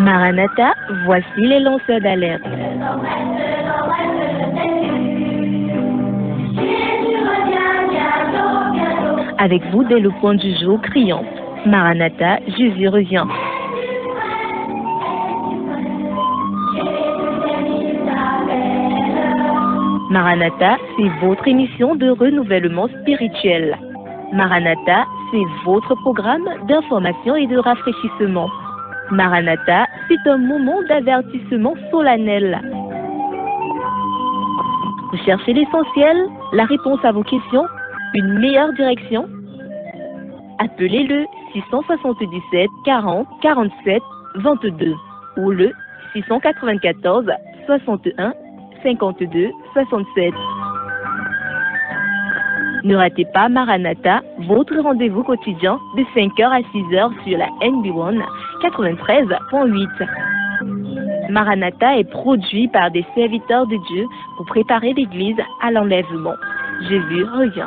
Maranatha, voici les lanceurs d'alerte. Avec vous dès le point du jour criant. Maranatha, Jésus revient. Maranatha, c'est votre émission de renouvellement spirituel. Maranatha, c'est votre programme d'information et de rafraîchissement. Maranatha, c'est un moment d'avertissement solennel. Vous cherchez l'essentiel, la réponse à vos questions, une meilleure direction? Appelez le 677 40 47 22 ou le 694 61 52 67. Ne ratez pas Maranatha, votre rendez-vous quotidien de 5h à 6h sur la NB1 93.8. Maranatha est produit par des serviteurs de Dieu pour préparer l'Église à l'enlèvement. Jésus revient.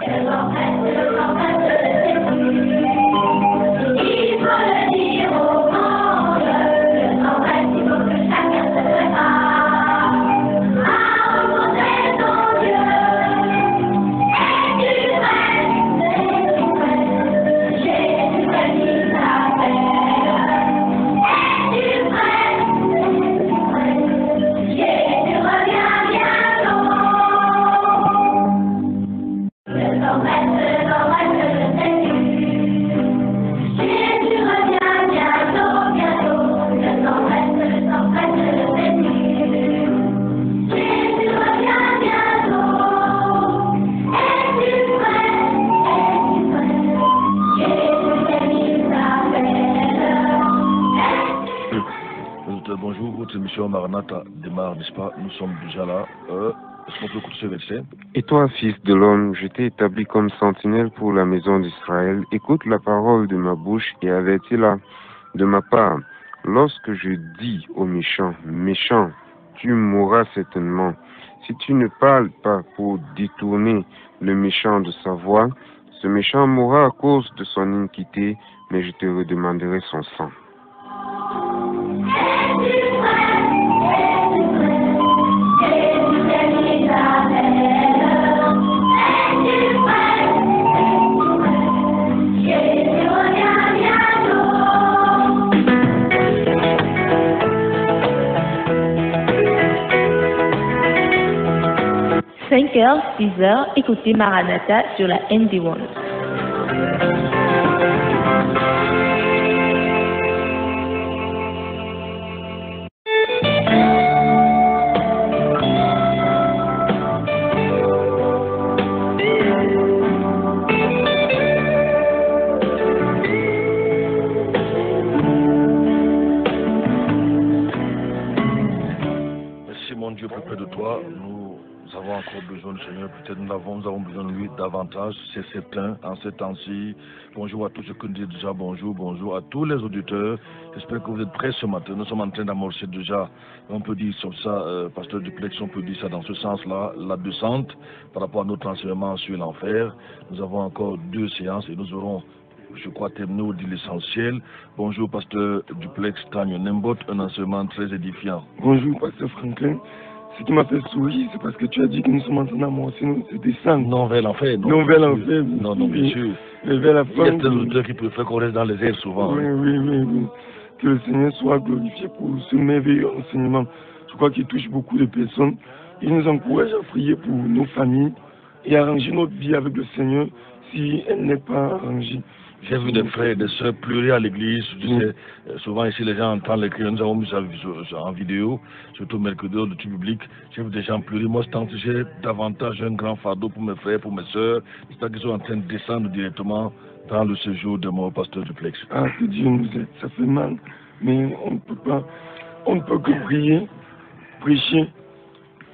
Bonjour, votre émission Maranatha démarre, n'est-ce pas? Nous sommes déjà là. Est-ce qu'on peut écouter ce verset? Et toi, fils de l'homme, je t'ai établi comme sentinelle pour la maison d'Israël. Écoute la parole de ma bouche et avertis-la de ma part. Lorsque je dis aux méchants, méchant, tu mourras certainement. Si tu ne parles pas pour détourner le méchant de sa voie, ce méchant mourra à cause de son iniquité, mais je te redemanderai son sang. « 5h, 6h, écoutez Maranatha sur la ND1. Merci mon Dieu pour près de toi. Nous avons encore besoin du Seigneur, peut-être nous avons besoin de lui davantage, c'est certain, en ces temps-ci. Bonjour à tous ceux qui nous disent déjà bonjour à tous les auditeurs. J'espère que vous êtes prêts ce matin. Nous sommes en train d'amorcer déjà, on peut dire sur ça, pasteur Duplex, on peut dire ça dans ce sens-là, la descente par rapport à notre enseignement sur l'enfer. Nous avons encore 2 séances et nous aurons, je crois, terminé au dit l'essentiel. Bonjour pasteur Duplex Tanyo Nembot, un enseignement très édifiant. Bonjour pasteur Franklin. Ce qui m'a fait sourire, c'est parce que tu as dit que nous sommes en train d'amorcer notre descente. Non vers l'enfer. Non vers l'enfer. Non, bien sûr. Et vers la fin. Il y a des auditeurs qui préfèrent qu'on reste dans les airs souvent. Oui. Que le Seigneur soit glorifié pour ce merveilleux enseignement. Je crois qu'il touche beaucoup de personnes. Il nous encourage à prier pour nos familles et à arranger notre vie avec le Seigneur si elle n'est pas arrangée. J'ai vu des frères et des sœurs pleurer à l'église. Tu sais, souvent ici les gens entendent les cris. Nous avons mis ça en vidéo, surtout mercredi au tube public. J'ai vu des gens pleurer. Moi, j'ai davantage un grand fardeau pour mes frères, pour mes sœurs. C'est-à-dire qu'ils sont en train de descendre directement dans le séjour de mon pasteur Duplex. Ah, que Dieu nous aide. Ça fait mal. Mais on ne peut que prier, prêcher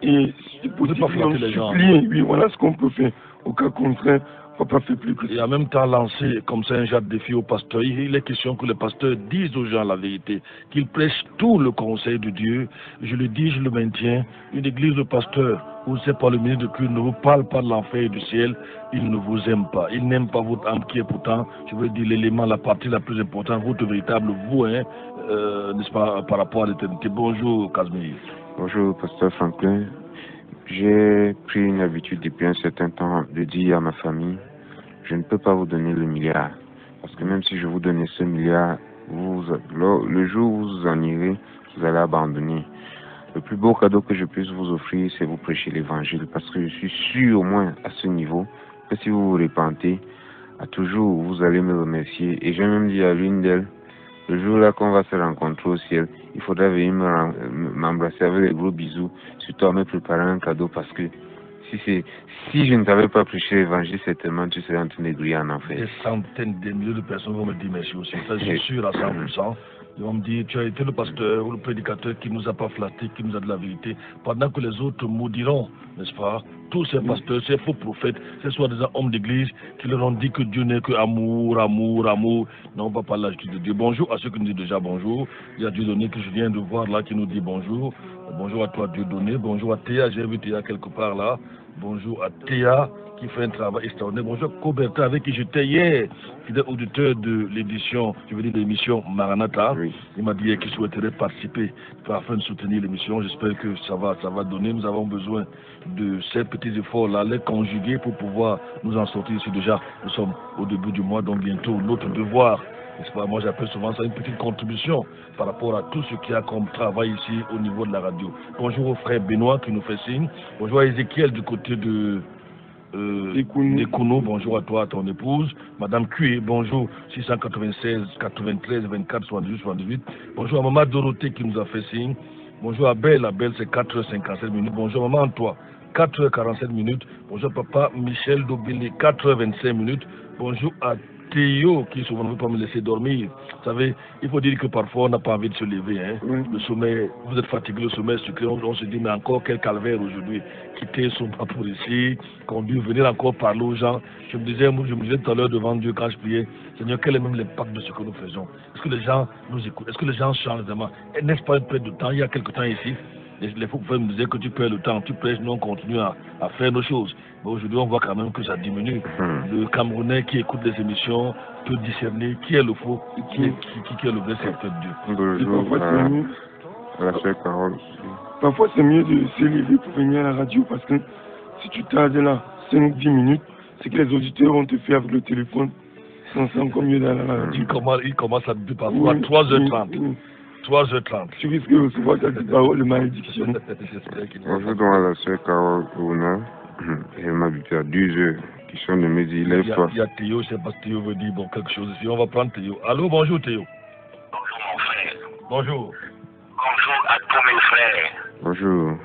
et pour supplier. Les gens. Oui, voilà ce qu'on peut faire. Au cas contraire, Papa fait plus que ça. Et en même temps lancer comme ça un genre de défi au pasteur. Il est question que le pasteur dise aux gens la vérité, qu'il prêche tout le conseil de Dieu. Je le dis, je le maintiens. Une église de pasteur où c'est pas le ministre de culte ne vous parle pas de l'enfer et du ciel, il ne vous aime pas. Il n'aime pas votre âme qui est pourtant, je veux dire, l'élément, la partie la plus importante, votre véritable vous, hein, n'est-ce pas, par rapport à l'éternité. Bonjour, Casimir. Bonjour, pasteur Franklin. J'ai pris une habitude depuis un certain temps de dire à ma famille, je ne peux pas vous donner le milliard. Parce que même si je vous donnais ce milliard, le jour où vous en irez, vous allez abandonner. Le plus beau cadeau que je puisse vous offrir, c'est vous prêcher l'évangile. Parce que je suis sûr, au moins à ce niveau, que si vous vous repentez, à toujours, vous allez me remercier. Et j'ai même dit à l'une d'elles, le jour-là qu'on va se rencontrer au ciel, il faudra venir m'embrasser avec des gros bisous, surtout à me préparer un cadeau parce que si je ne t'avais pas prêché l'évangile, certainement tu serais en train de griller en enfer. Des centaines de milliers de personnes vont me dire merci aussi. Ça, je suis sûr à 100%. Ils vont me dire, tu as été le pasteur ou le prédicateur qui nous a pas flatté, qui nous a de la vérité, pendant que les autres maudiront, n'est-ce pas? Tous ces pasteurs, ces faux prophètes, ces soi-disant hommes d'église qui leur ont dit que Dieu n'est que amour, amour, amour. Non, on va pas la justice de Dieu. Bonjour à ceux qui nous disent déjà bonjour. Il y a Dieudonné que je viens de voir là qui nous dit bonjour. Bonjour à toi Dieudonné. Bonjour à Théa, j'ai vu Théa quelque part là. Bonjour à Théa qui fait un travail extraordinaire. Bonjour à Coberta avec qui j'étais hier, fidèle auditeur de l'édition, je veux dire de l'émission Maranatha. Oui. Il m'a dit qu'il souhaiterait participer afin de soutenir l'émission. J'espère que ça va donner. Nous avons besoin de ces petits efforts-là, les conjuguer pour pouvoir nous en sortir ici. Déjà, nous sommes au début du mois, donc bientôt notre devoir. Moi, j'appelle souvent ça une petite contribution par rapport à tout ce qu'il y a comme travail ici au niveau de la radio. Bonjour au frère Benoît qui nous fait signe. Bonjour à Ézéchiel du côté de Kounou. Bonjour à toi, à ton épouse. Madame Cué, bonjour. 696 93 24 78 78. Bonjour à maman Dorothée qui nous a fait signe. Bonjour à Belle. À Belle, c'est 4h57 minutes. Bonjour maman Antoine, 4h47 minutes. Bonjour papa Michel Dobélé, 4h25 minutes. Bonjour à Théo qui souvent ne veut pas me laisser dormir. Vous savez, il faut dire que parfois on n'a pas envie de se lever. Hein. Oui. Le sommeil, vous êtes fatigué, le sommeil sucré, on se dit mais encore quel calvaire aujourd'hui. Quitter son pas pour ici, conduire, venir encore parler aux gens. Je me disais tout à l'heure devant Dieu quand je priais, Seigneur, quel est même l'impact de ce que nous faisons? Est-ce que les gens nous écoutent? Est-ce que les gens changent vraiment? N'est-ce pas une perte de temps? Il y a quelque temps ici, les faux me disaient que tu perds le temps, tu prêches, nous on continue à faire nos choses. Mais aujourd'hui, on voit quand même que ça diminue. Le Camerounais qui écoute les émissions peut discerner qui est le faux et qui est le vrai serviteur de Dieu. Bonjour à la chère Carole. Parfois, c'est mieux de se lever pour venir à la radio parce que si tu tardes là 5-10 minutes, c'est que les auditeurs vont te faire avec le téléphone. C'est encore mieux d'aller à la radio. Il commence à dire parfois à 3h30. Oui. 3h30. Tu risques de recevoir ta parole de malédiction. Bonjour donc à la chère Carole Ouna. Elle m'habite à 2h. Question de midi, il est fort. Il y a Théo, je ne sais pas si Théo veut dire quelque chose ici. On va prendre Théo. Allô, bonjour Théo. Bonjour mon frère. Bonjour. Bonjour à tous mes frères. Bonjour.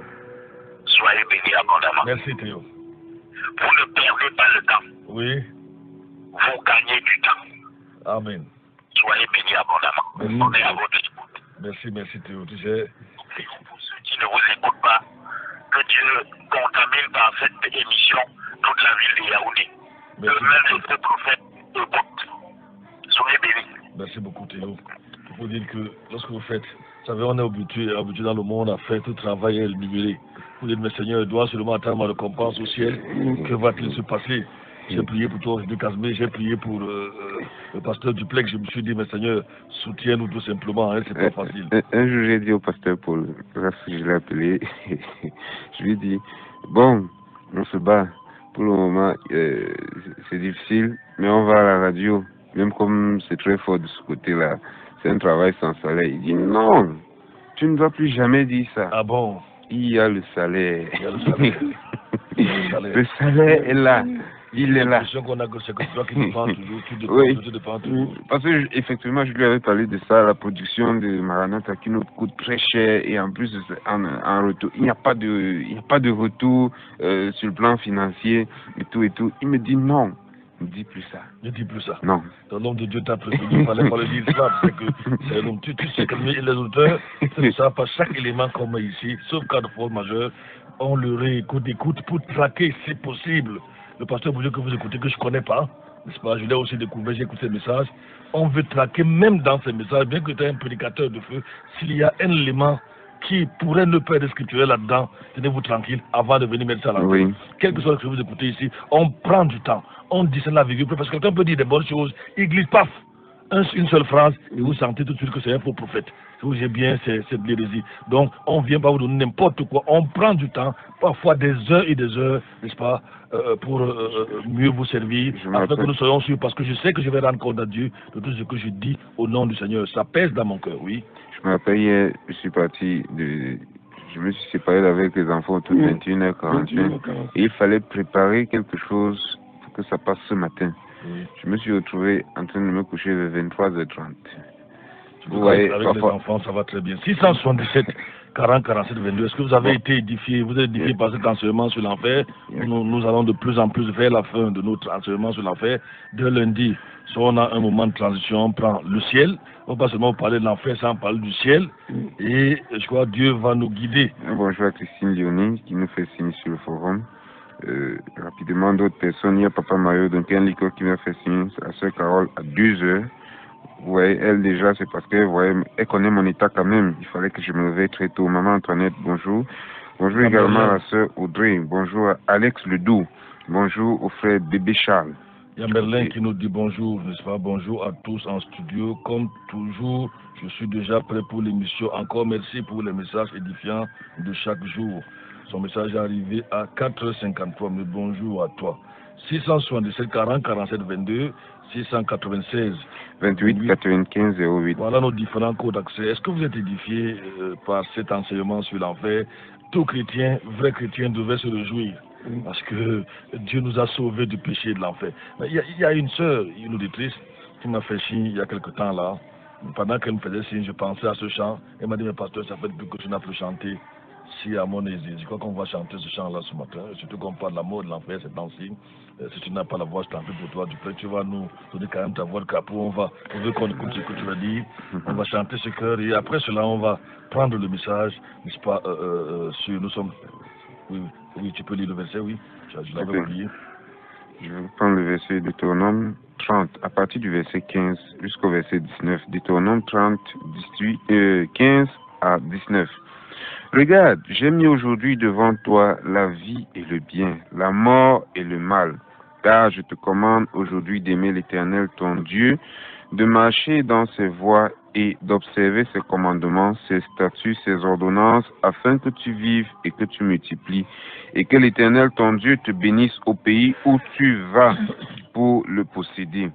Soyez bénis abondamment. Merci Théo. Vous ne perdez pas le temps. Oui. Vous gagnez du temps. Amen. Soyez bénis abondamment. On est à votre écoute. Merci Théo. Tu sais. Pour ceux qui ne vous écoutent pas, que Dieu contamine par cette émission toute la ville de Yaoundé. Le même esprit prophète écoute. Soyez bénis. Merci beaucoup Théo. Il faut dire que lorsque vous faites, vous savez, on est habitué dans le monde à faire tout travail et le libérer. Vous dites, mais Seigneur, il doit seulement attendre ma récompense au ciel. Que va-t-il se passer? J'ai prié pour toi aujourd'hui, Casimir, j'ai prié pour le pasteur Duplex. Je me suis dit, mais Seigneur, soutiens-nous tout simplement, hein, c'est pas facile. Un jour, j'ai dit au pasteur Paul, bref, je l'ai appelé, je lui ai dit, bon, on se bat, pour le moment, c'est difficile, mais on va à la radio, même comme c'est très fort de ce côté-là, c'est un travail sans salaire. Il dit, non, tu ne dois plus jamais dire ça. Ah bon? Il y a le salaire. Il y a le salaire. Le salaire est là. Il est là. C'est toi qui dépends toujours, tu dépends toujours. Parce que effectivement, je lui avais parlé de ça, la production de Maranatha qui nous coûte très cher et en plus en retour, il n'y a pas de retour sur le plan financier et tout. Il me dit non. Ne dis plus ça. Ne dis plus ça. Non. L'homme de Dieu t'a prévenu, il ne fallait pas le dire cela. C'est l'homme. Tu sais que les auteurs ne savent pas chaque élément qu'on met ici, sauf cas de force majeure, on le réécoute pour traquer si possible le pasteur Bougé que vous écoutez, que je ne connais pas, n'est-ce pas? Je l'ai aussi découvert, j'ai écouté ces messages. On veut traquer même dans ces messages, bien que tu es un prédicateur de feu, s'il y a un élément qui pourrait ne pas être scripturel là-dedans, tenez-vous tranquille avant de venir mettre ça là-dedans. Oui. Quel que soit ce que vous écoutez ici, on prend du temps, on discerne la vérité, parce que quelqu'un peut dire des bonnes choses, il glisse paf, une seule phrase, et vous sentez tout de suite que c'est un faux prophète. Si vous avez bien, c'est de l'hérésie. Donc, on ne vient pas vous donner n'importe quoi, on prend du temps, parfois des heures et des heures, n'est-ce pas, pour mieux vous servir, afin que nous soyons sûrs, parce que je sais que je vais rendre compte à Dieu de tout ce que je dis au nom du Seigneur. Ça pèse dans mon cœur, oui. Je me rappelle hier, je me suis séparé avec les enfants autour de 21h45 et il fallait préparer quelque chose pour que ça passe ce matin. Je me suis retrouvé en train de me coucher vers 23h30. Vous voyez, avec les enfants, ça va très bien. 677 40 47 22. Est-ce que vous avez été édifié? Vous êtes édifié par cet enseignement sur l'enfer? Nous allons de plus en plus vers la fin de notre enseignement sur l'enfer. Dès lundi, si on a un moment de transition, on prend le ciel. On ne va pas seulement parler de l'enfer sans parler du ciel. Et je crois que Dieu va nous guider. Bonjour à Christine Léonie qui nous fait signe sur le forum. Rapidement, d'autres personnes. Il y a Papa Mario d'un Pierre Lico qui m'a fait signe. La soeur Carole à 2h. Vous voyez, elle déjà, c'est parce que, vous voyez, elle connaît mon état quand même. Il fallait que je me réveille très tôt. Maman Antoinette, bonjour. Bonjour également à la sœur Audrey. Bonjour à Alex Ledoux. Bonjour au frère Bébé Charles. Il y a Merlin qui nous dit bonjour, n'est-ce pas? Bonjour à tous en studio. Comme toujours, je suis déjà prêt pour l'émission. Encore merci pour les messages édifiants de chaque jour. Son message est arrivé à 4h53, mais bonjour à toi. 677 40 47 22, 696 28 95 08. Voilà nos différents codes d'accès. Est-ce que vous êtes édifié par cet enseignement sur l'enfer? Tout chrétien, vrai chrétien, devait se réjouir. Parce que Dieu nous a sauvés du péché et de l'enfer. Il y a une sœur, une auditrice, qui m'a fait signe il y a quelque temps là. Pendant qu'elle me faisait signe, je pensais à ce chant. Elle m'a dit, mais pasteur, ça fait depuis que tu n'as plus chanté. Si à mon aisé, je crois qu'on va chanter ce chant-là ce matin. Surtout qu'on parle de la mort de l'enfer, c'est dans signe. Si tu n'as pas la voix, je t'en prie pour toi. Du coup, tu vas nous donner quand même ta voix de capot. On veut qu'on écoute ce que tu vas dire. On va chanter ce cœur et après cela, on va prendre le message, n'est-ce pas, sur nous sommes. Oui, tu peux lire le verset, oui. Je l'avais oublié. Je vais prendre le verset de Deutéronome 30, à partir du verset 15 jusqu'au verset 19. Deutéronome 30, 15 à 19. Regarde, j'ai mis aujourd'hui devant toi la vie et le bien, la mort et le mal. Car je te commande aujourd'hui d'aimer l'Éternel ton Dieu, de marcher dans ses voies et d'observer ses commandements, ses statuts, ses ordonnances, afin que tu vives et que tu multiplies, et que l'Éternel ton Dieu te bénisse au pays où tu vas pour le posséder.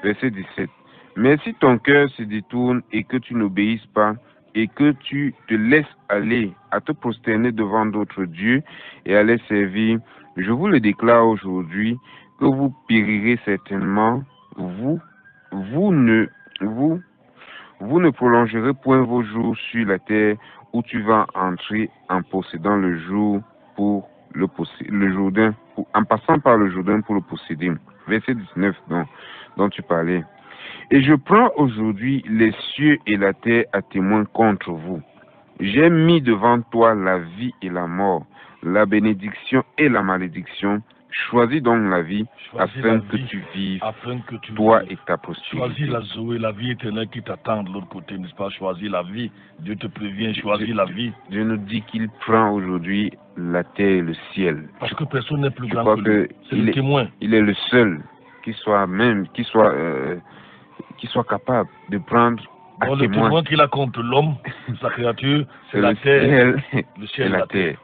Verset 17. Mais si ton cœur se détourne et que tu n'obéisses pas, et que tu te laisses aller à te prosterner devant d'autres dieux et à les servir, je vous le déclare aujourd'hui que vous périrez certainement, vous ne prolongerez point vos jours sur la terre où tu vas entrer en possédant le Jourdain, en passant par le Jourdain pour le posséder. Verset 19 dont tu parlais. Et je prends aujourd'hui les cieux et la terre à témoin contre vous. J'ai mis devant toi la vie et la mort, la bénédiction et la malédiction. Choisis donc la vie afin que tu vives, toi et ta postérité. Choisis la Zoé, la vie éternelle qui t'attend de l'autre côté, n'est-ce pas? Choisis la vie. Dieu te prévient, choisis la vie. Dieu nous dit qu'il prend aujourd'hui la terre et le ciel. Parce que personne n'est plus grand que lui. C'est le témoin. Il est le seul qui soit capable de prendre à témoin. Le témoin qu'il a contre l'homme, sa créature, c'est la terre, le ciel et la terre.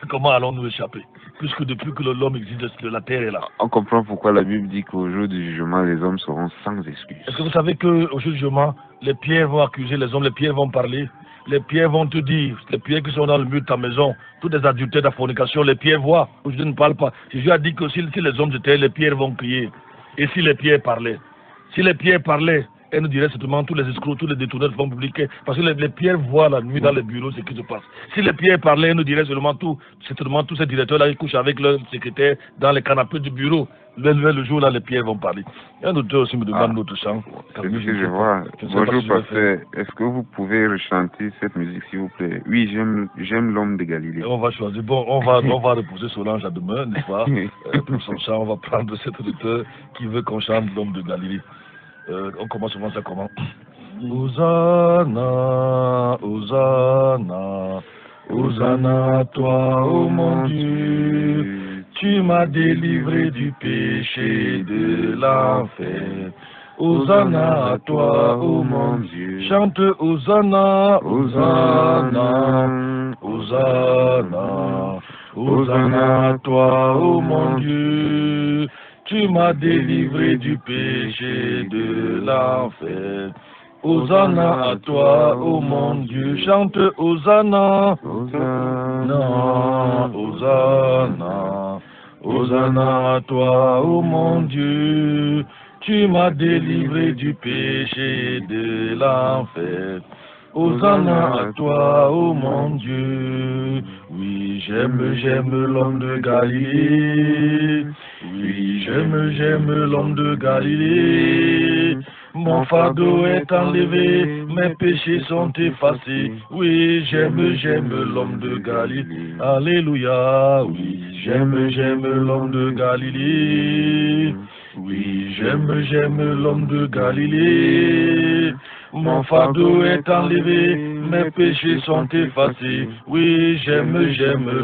Comment allons-nous échapper? Puisque depuis que l'homme existe, la terre est là. On comprend pourquoi la Bible dit qu'au jour du jugement, les hommes seront sans excuse. Est-ce que vous savez qu'au jour du jugement, les pierres vont accuser les hommes, les pierres vont parler, les pierres vont te dire, les pierres qui sont dans le mur de ta maison, tous les adultères de la fornication, les pierres voient. Aujourd'hui, ne parle pas. Jésus a dit que si les hommes étaient, les pierres vont crier. Et si les pierres parlaient? Si les pierres parlaient, elle nous dirait certainement tous les escrocs, tous les détourneurs de fonds publics, parce que les pierres voient la nuit dans les bureaux ce qui se passe. Si les pierres parlaient, elle nous dirait seulement certainement tous ces directeurs-là qui couchent avec leur secrétaire dans les canapés du bureau. Le jour là, les pierres vont parler. Et un auteur aussi me demande notre chant. C'est ce que je vois. Bonjour pasteur, est-ce que vous pouvez rechanter cette musique s'il vous plaît? Oui, j'aime l'homme de Galilée. On va choisir. Bon, on va reposer Solange à demain, n'est-ce pas? Pour son chant, on va prendre cet auteur qui veut qu'on chante l'homme de Galilée. On commence souvent ça comment? Hosanna, Hosanna, Hosanna à toi, ô mon Dieu. Tu m'as délivré du péché de l'enfer. Hosanna à toi, ô mon Dieu. Chante Hosanna, Hosanna, Hosanna, Hosanna à toi, ô mon Dieu. Tu m'as délivré du péché de l'enfer. Hosanna à toi, ô mon Dieu. Chante Hosanna, Hosanna, Hosanna, Hosanna à toi, ô mon Dieu. Tu m'as délivré du péché de l'enfer. Hosanna à toi, ô mon Dieu. Oui, j'aime l'homme de Galilée. Oui, j'aime l'homme de Galilée. Mon fardeau est enlevé, mes péchés sont effacés. Oui, j'aime l'homme de Galilée. Alléluia. Oui, j'aime l'homme de Galilée. Oui, j'aime l'homme de Galilée. Mon fardeau est enlevé, mes péchés sont effacés. Oui, j'aime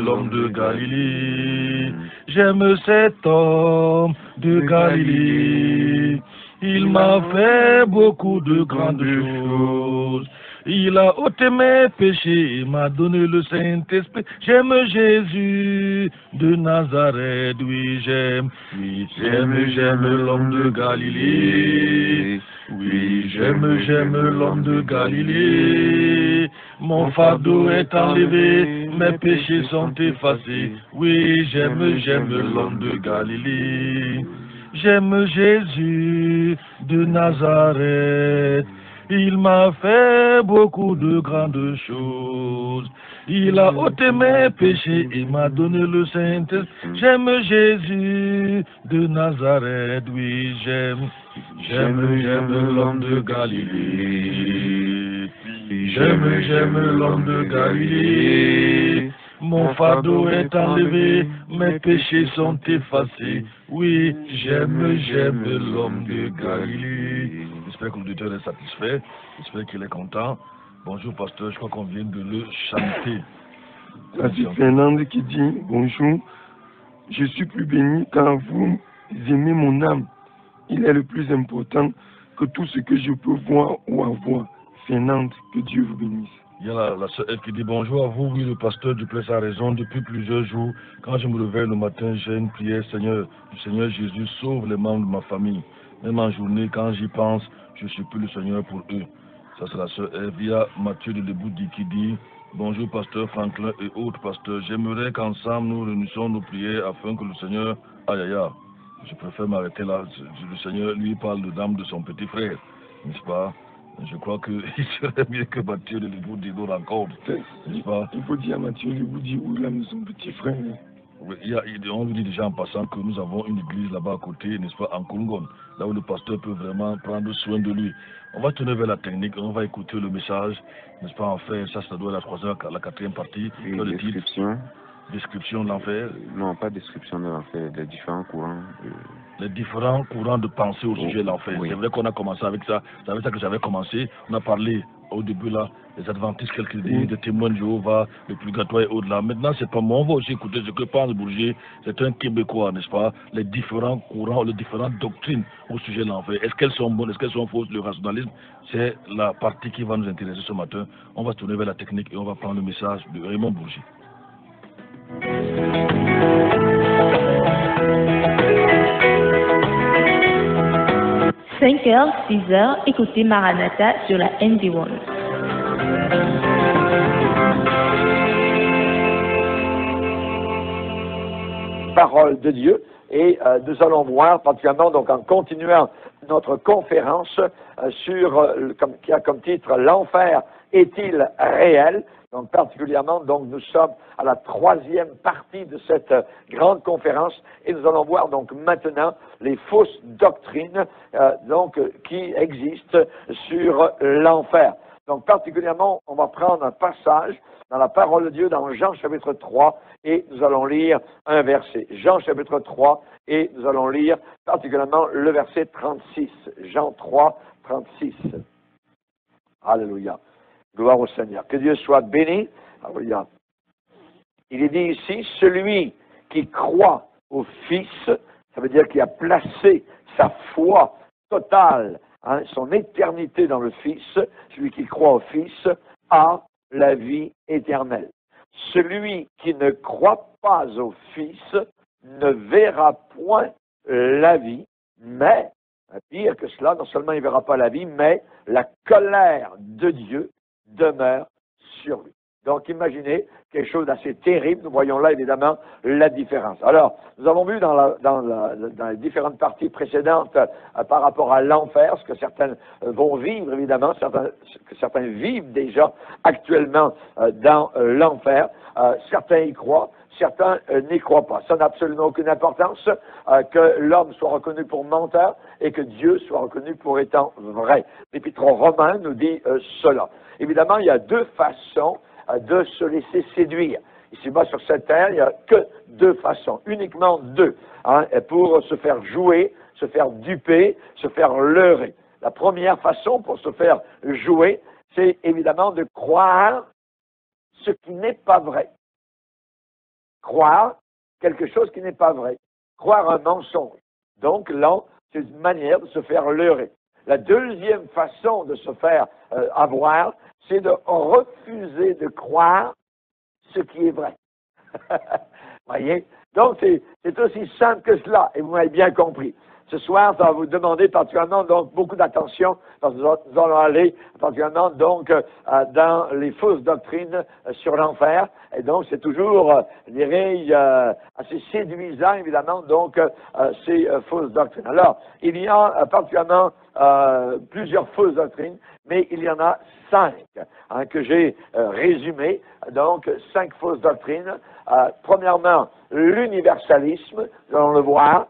l'homme de Galilée. J'aime cet homme de Galilée. Il m'a fait beaucoup de grandes choses. Il a ôté mes péchés et m'a donné le Saint-Esprit. J'aime Jésus de Nazareth, oui, j'aime l'homme de Galilée. Oui, j'aime l'homme de Galilée. Mon fardeau est enlevé, mes péchés sont effacés. Oui, j'aime l'homme de Galilée. J'aime Jésus de Nazareth. Il m'a fait beaucoup de grandes choses. Il a ôté mes péchés et m'a donné le Saint-Esprit. J'aime Jésus de Nazareth, oui, j'aime l'homme de Galilée. J'aime l'homme de Galilée. Mon fardeau est enlevé, mes péchés sont effacés. Oui, j'aime l'homme de Galilée. J'espère que l'auditeur est satisfait. J'espère qu'il est content. Bonjour, pasteur. Je crois qu'on vient de le chanter. C'est Fernande qui dit bonjour. Je suis plus béni car vous aimez mon âme. Il est le plus important que tout ce que je peux voir ou avoir. Fernande, que Dieu vous bénisse. Il y a la sœur qui dit bonjour à vous, oui, le pasteur Duplessis a raison. Depuis plusieurs jours, quand je me réveille le matin, j'ai une prière, Seigneur, du Seigneur Jésus, sauve les membres de ma famille. Même en journée, quand j'y pense, je supplie le Seigneur pour eux. Ça, c'est la sœur Evia Mathieu de Leboudi qui dit bonjour, pasteur Franklin et autres pasteurs. J'aimerais qu'ensemble nous réunissions nos prières afin que le Seigneur, je préfère m'arrêter là. Le Seigneur lui parle de l'âme de son petit frère, n'est-ce pas? Je crois qu'il serait mieux que Mathieu de Leboudi nous rencontre, n'est-ce pas? Il faut dire à Mathieu de Leboudi où l'âme de son petit frère. Oui, on lui dit déjà en passant que nous avons une église là-bas à côté, n'est-ce pas, en Kungon, là où le pasteur peut vraiment prendre soin de lui. On va tourner vers la technique, on va écouter le message, n'est-ce pas, en fait, ça doit être la quatrième partie. Une description. Description de l'enfer. Non, pas description de l'enfer, des différents courants. Les différents courants de pensée au sujet de l'enfer. Oui. C'est vrai qu'on a commencé avec ça. C'est avec ça que j'avais commencé. On a parlé au début là, les adventistes, quelques idées, des témoins de Jéhovah, le purgatoire et au-delà. Maintenant, c'est pas moi. On va aussi écouter ce que pense Bourget. C'est un Québécois, n'est-ce pas? Les différents courants, les différentes doctrines au sujet de l'enfer. Est-ce qu'elles sont bonnes? Est-ce qu'elles sont fausses? Le rationalisme, c'est la partie qui va nous intéresser ce matin. On va se tourner vers la technique et on va prendre le message de Raymond Bourget. 5h, 6h, écoutez Maranatha sur la ND1. Parole de Dieu, Et nous allons voir, particulièrement donc en continuant notre conférence qui a comme titre « L'enfer est-il réel ?» Donc particulièrement, donc nous sommes à la 3e partie de cette grande conférence et nous allons voir donc maintenant les fausses doctrines qui existent sur l'enfer. Donc particulièrement, on va prendre un passage dans la parole de Dieu dans Jean chapitre 3 et nous allons lire un verset. Jean chapitre 3 et nous allons lire particulièrement le verset 36. Jean 3, 36. Alléluia. Gloire au Seigneur. Que Dieu soit béni. Alléluia. Il est dit ici, celui qui croit au Fils, ça veut dire qu'il a placé sa foi totale, son éternité dans le Fils, celui qui croit au Fils a la vie éternelle. Celui qui ne croit pas au Fils ne verra point la vie, mais, pire que cela, non seulement il ne verra pas la vie, mais la colère de Dieu demeure sur lui. Donc, imaginez quelque chose d'assez terrible. Nous voyons là, évidemment, la différence. Alors, nous avons vu dans les différentes parties précédentes par rapport à l'enfer, ce que certains vont vivre, évidemment, que certains vivent déjà actuellement dans l'enfer. Certains y croient, certains n'y croient pas. Ça n'a absolument aucune importance que l'homme soit reconnu pour menteur et que Dieu soit reconnu pour étant vrai. L'Épître aux Romains nous dit cela. Évidemment, il y a deux façons de se laisser séduire. Ici-bas, sur cette terre, il n'y a que deux façons, uniquement deux, pour se faire jouer, se faire duper, se faire leurrer. La première façon pour se faire jouer, c'est évidemment de croire ce qui n'est pas vrai. Croire quelque chose qui n'est pas vrai. Croire un mensonge. Donc là, c'est une manière de se faire leurrer. La deuxième façon de se faire avoir, c'est de refuser de croire ce qui est vrai. Voyez? Donc, c'est aussi simple que cela, et vous m'avez bien compris. Ce soir, ça va vous demander particulièrement donc beaucoup d'attention, parce que nous allons aller particulièrement donc dans les fausses doctrines sur l'enfer, et donc c'est toujours, je dirais, assez séduisant évidemment donc ces fausses doctrines. Alors, il y a particulièrement plusieurs fausses doctrines, mais il y en a 5 que j'ai résumées, donc 5 fausses doctrines. Premièrement, l'universalisme, nous allons le voir.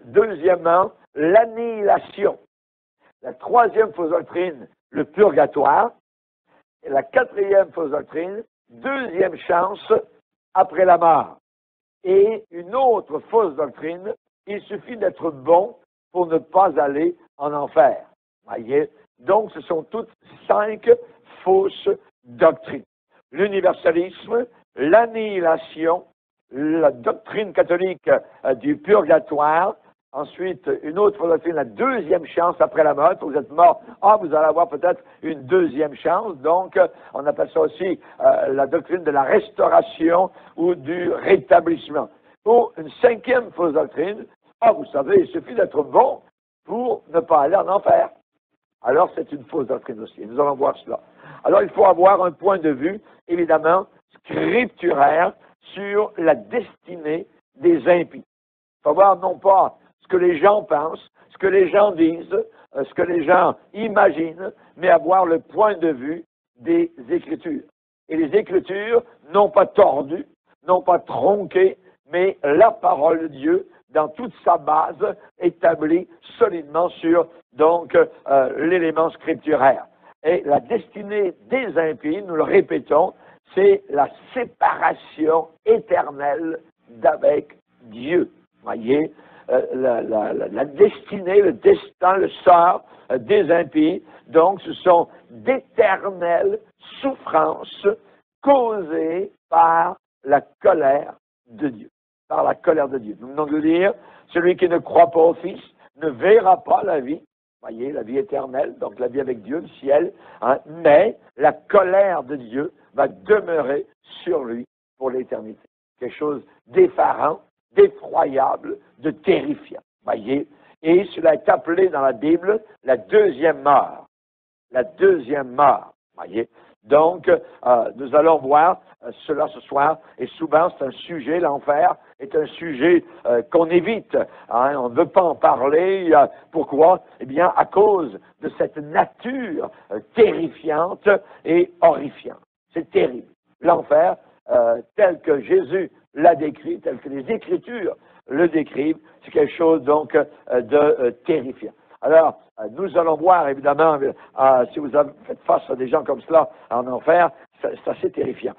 Deuxièmement, l'annihilation. La troisième fausse doctrine, le purgatoire. Et la quatrième fausse doctrine, deuxième chance après la mort. Et une autre fausse doctrine, il suffit d'être bon pour ne pas aller en enfer. Voyez? Donc, ce sont toutes 5 fausses doctrines. L'universalisme, l'annihilation, la doctrine catholique du purgatoire, ensuite une autre doctrine, la deuxième chance après la mort. Vous êtes mort, vous allez avoir peut-être une deuxième chance, donc on appelle ça aussi la doctrine de la restauration ou du rétablissement. Ou une cinquième fausse doctrine, vous savez, il suffit d'être bon pour ne pas aller en enfer. Alors c'est une fausse doctrine aussi, nous allons voir cela. Alors il faut avoir un point de vue, évidemment, scripturaire, sur la destinée des impies. Il faut voir non pas ce que les gens pensent, ce que les gens disent, ce que les gens imaginent, mais avoir le point de vue des Écritures. Et les Écritures, non pas tordues, non pas tronquées, mais la parole de Dieu, dans toute sa base, établie solidement sur donc l'élément scripturaire. Et la destinée des impies, nous le répétons, c'est la séparation éternelle d'avec Dieu. Voyez, la destinée, le destin, le sort des impies, donc ce sont d'éternelles souffrances causées par la colère de Dieu. Par la colère de Dieu. Nous venons de dire, celui qui ne croit pas au Fils ne verra pas la vie. Voyez, la vie éternelle, donc la vie avec Dieu, le ciel, mais la colère de Dieu va demeurer sur lui pour l'éternité. Quelque chose d'effarant, d'effroyable, de terrifiant. Voyez, et cela est appelé dans la Bible la deuxième mort. La deuxième mort. Voyez, Donc, nous allons voir cela ce soir, et souvent c'est un sujet, l'enfer est un sujet qu'on évite. Hein, on ne veut pas en parler. Pourquoi? Eh bien, à cause de cette nature terrifiante et horrifiante. C'est terrible. L'enfer, tel que Jésus l'a décrit, tel que les Écritures le décrivent, c'est quelque chose donc de terrifiant. Alors, nous allons voir, évidemment, si vous faites face à des gens comme cela en enfer, c'est assez terrifiant.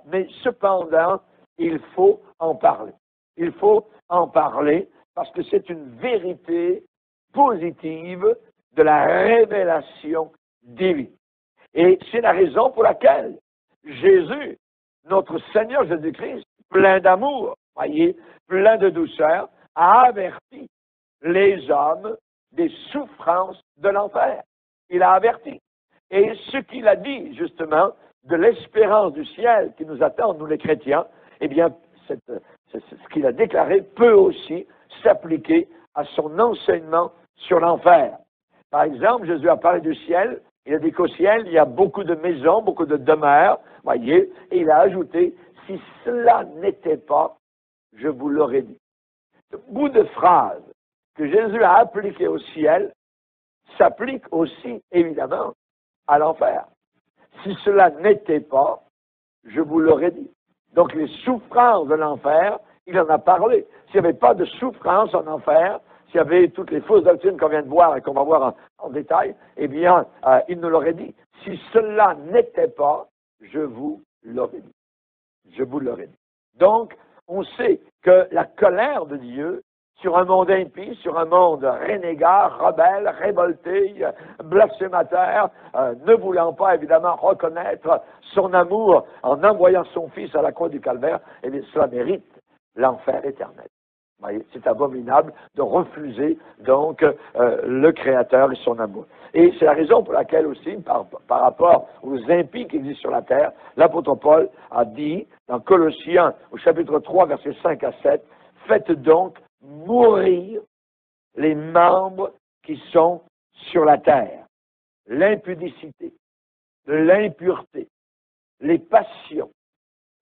Mais cependant, il faut en parler. Il faut en parler parce que c'est une vérité positive de la révélation divine. Et c'est la raison pour laquelle Jésus, notre Seigneur Jésus-Christ, plein d'amour, voyez, plein de douceur, a averti les hommes des souffrances de l'enfer. Il a averti. Et ce qu'il a dit, justement, de l'espérance du ciel qui nous attend, nous les chrétiens, eh bien, ce qu'il a déclaré peut aussi s'appliquer à son enseignement sur l'enfer. Par exemple, Jésus a parlé du ciel. Il a dit qu'au ciel, il y a beaucoup de maisons, beaucoup de demeures, voyez, et il a ajouté, si cela n'était pas, je vous l'aurais dit. Ce bout de phrase que Jésus a appliqué au ciel s'applique aussi, évidemment, à l'enfer. Si cela n'était pas, je vous l'aurais dit. Donc, les souffrances de l'enfer, il en a parlé. S'il n'y avait pas de souffrance en enfer, s'il y avait toutes les fausses doctrines qu'on vient de voir et qu'on va voir en détail, eh bien, il nous l'aurait dit. Si cela n'était pas, je vous l'aurais dit. Je vous l'aurais dit. Donc, on sait que la colère de Dieu sur un monde impie, sur un monde renégat, rebelle, révolté, blasphémateur, ne voulant pas évidemment reconnaître son amour en envoyant son Fils à la croix du Calvaire, eh bien, cela mérite l'enfer éternel. C'est abominable de refuser donc le Créateur et son amour. Et c'est la raison pour laquelle aussi, par rapport aux impies qui existent sur la terre, l'apôtre Paul a dit dans Colossiens au chapitre 3, versets 5 à 7, « Faites donc mourir les membres qui sont sur la terre, l'impudicité, l'impureté, les passions,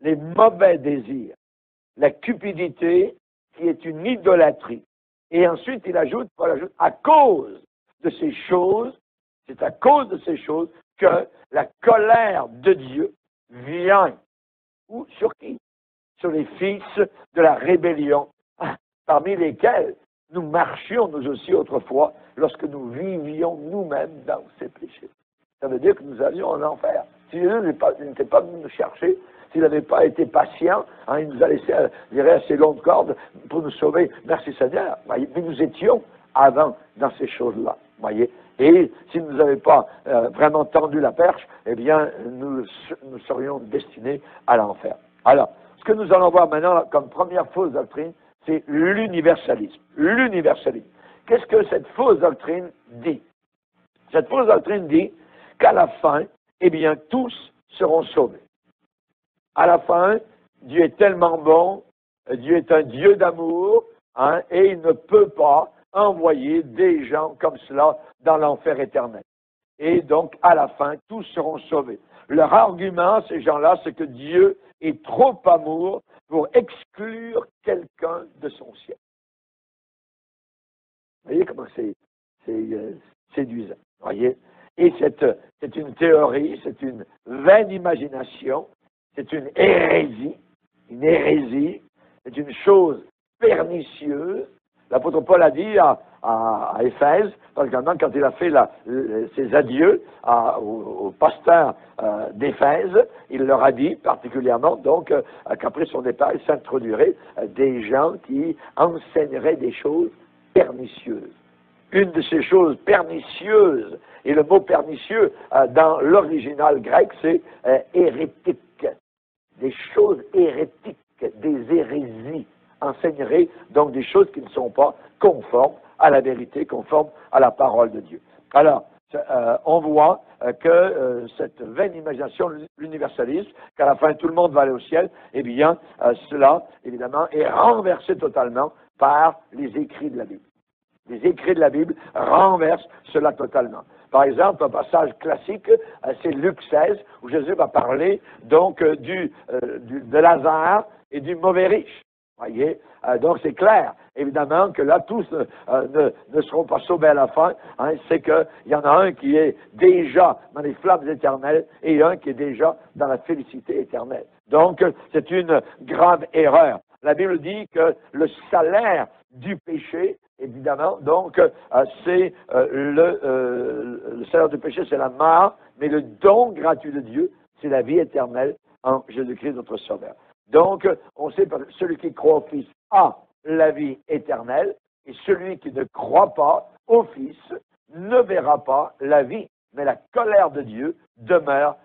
les mauvais désirs, la cupidité, qui est une idolâtrie. » Et ensuite, Paul ajoute, à cause de ces choses, c'est à cause de ces choses que la colère de Dieu vient. Ou sur qui? Sur les fils de la rébellion, parmi lesquels nous marchions nous aussi autrefois, lorsque nous vivions nous-mêmes dans ces péchés. Ça veut dire que nous allions en enfer. Si Jésus n'était pas venu nous chercher, s'il n'avait pas été patient, il nous a laissé, je dirais, assez longue corde pour nous sauver. Merci Seigneur. Voyez. Mais nous étions avant dans ces choses-là. Voyez. Et s'il ne nous avait pas vraiment tendu la perche, eh bien, nous serions destinés à l'enfer. Alors, ce que nous allons voir maintenant comme première fausse doctrine, c'est l'universalisme. L'universalisme. Qu'est-ce que cette fausse doctrine dit? Cette fausse doctrine dit qu'à la fin, eh bien, tous seront sauvés. À la fin, Dieu est tellement bon, Dieu est un Dieu d'amour, et il ne peut pas envoyer des gens comme cela dans l'enfer éternel. Et donc, à la fin, tous seront sauvés. Leur argument, ces gens-là, c'est que Dieu est trop amour pour exclure quelqu'un de son ciel. Vous voyez comment c'est séduisant. Voyez? Et c'est une théorie, c'est une vaine imagination, c'est une hérésie, c'est une chose pernicieuse. L'apôtre Paul a dit à Éphèse, particulièrement quand il a fait ses adieux au pasteur d'Éphèse, il leur a dit particulièrement donc qu'après son départ, il s'introduirait des gens qui enseigneraient des choses pernicieuses. Une de ces choses pernicieuses, et le mot pernicieux dans l'original grec, c'est hérétique. Des choses hérétiques, des hérésies, enseigneraient donc des choses qui ne sont pas conformes à la vérité, conformes à la parole de Dieu. Alors, on voit que cette vaine imagination, l'universalisme, qu'à la fin tout le monde va aller au ciel, eh bien, cela, évidemment, est renversé totalement par les écrits de la Bible. Les écrits de la Bible renversent cela totalement. Par exemple, un passage classique, c'est Luc 16, où Jésus va parler donc de Lazare et du mauvais riche. Voyez, donc c'est clair, évidemment, que là, tous ne seront pas sauvés à la fin. Hein, c'est qu'il y en a un qui est déjà dans les flammes éternelles et un qui est déjà dans la félicité éternelle. Donc, c'est une grave erreur. La Bible dit que le salaire du péché, évidemment, donc, c'est le salaire du péché, c'est la mort, mais le don gratuit de Dieu, c'est la vie éternelle en Jésus-Christ, notre Sauveur. Donc, on sait que celui qui croit au Fils a la vie éternelle, et celui qui ne croit pas au Fils ne verra pas la vie, mais la colère de Dieu demeure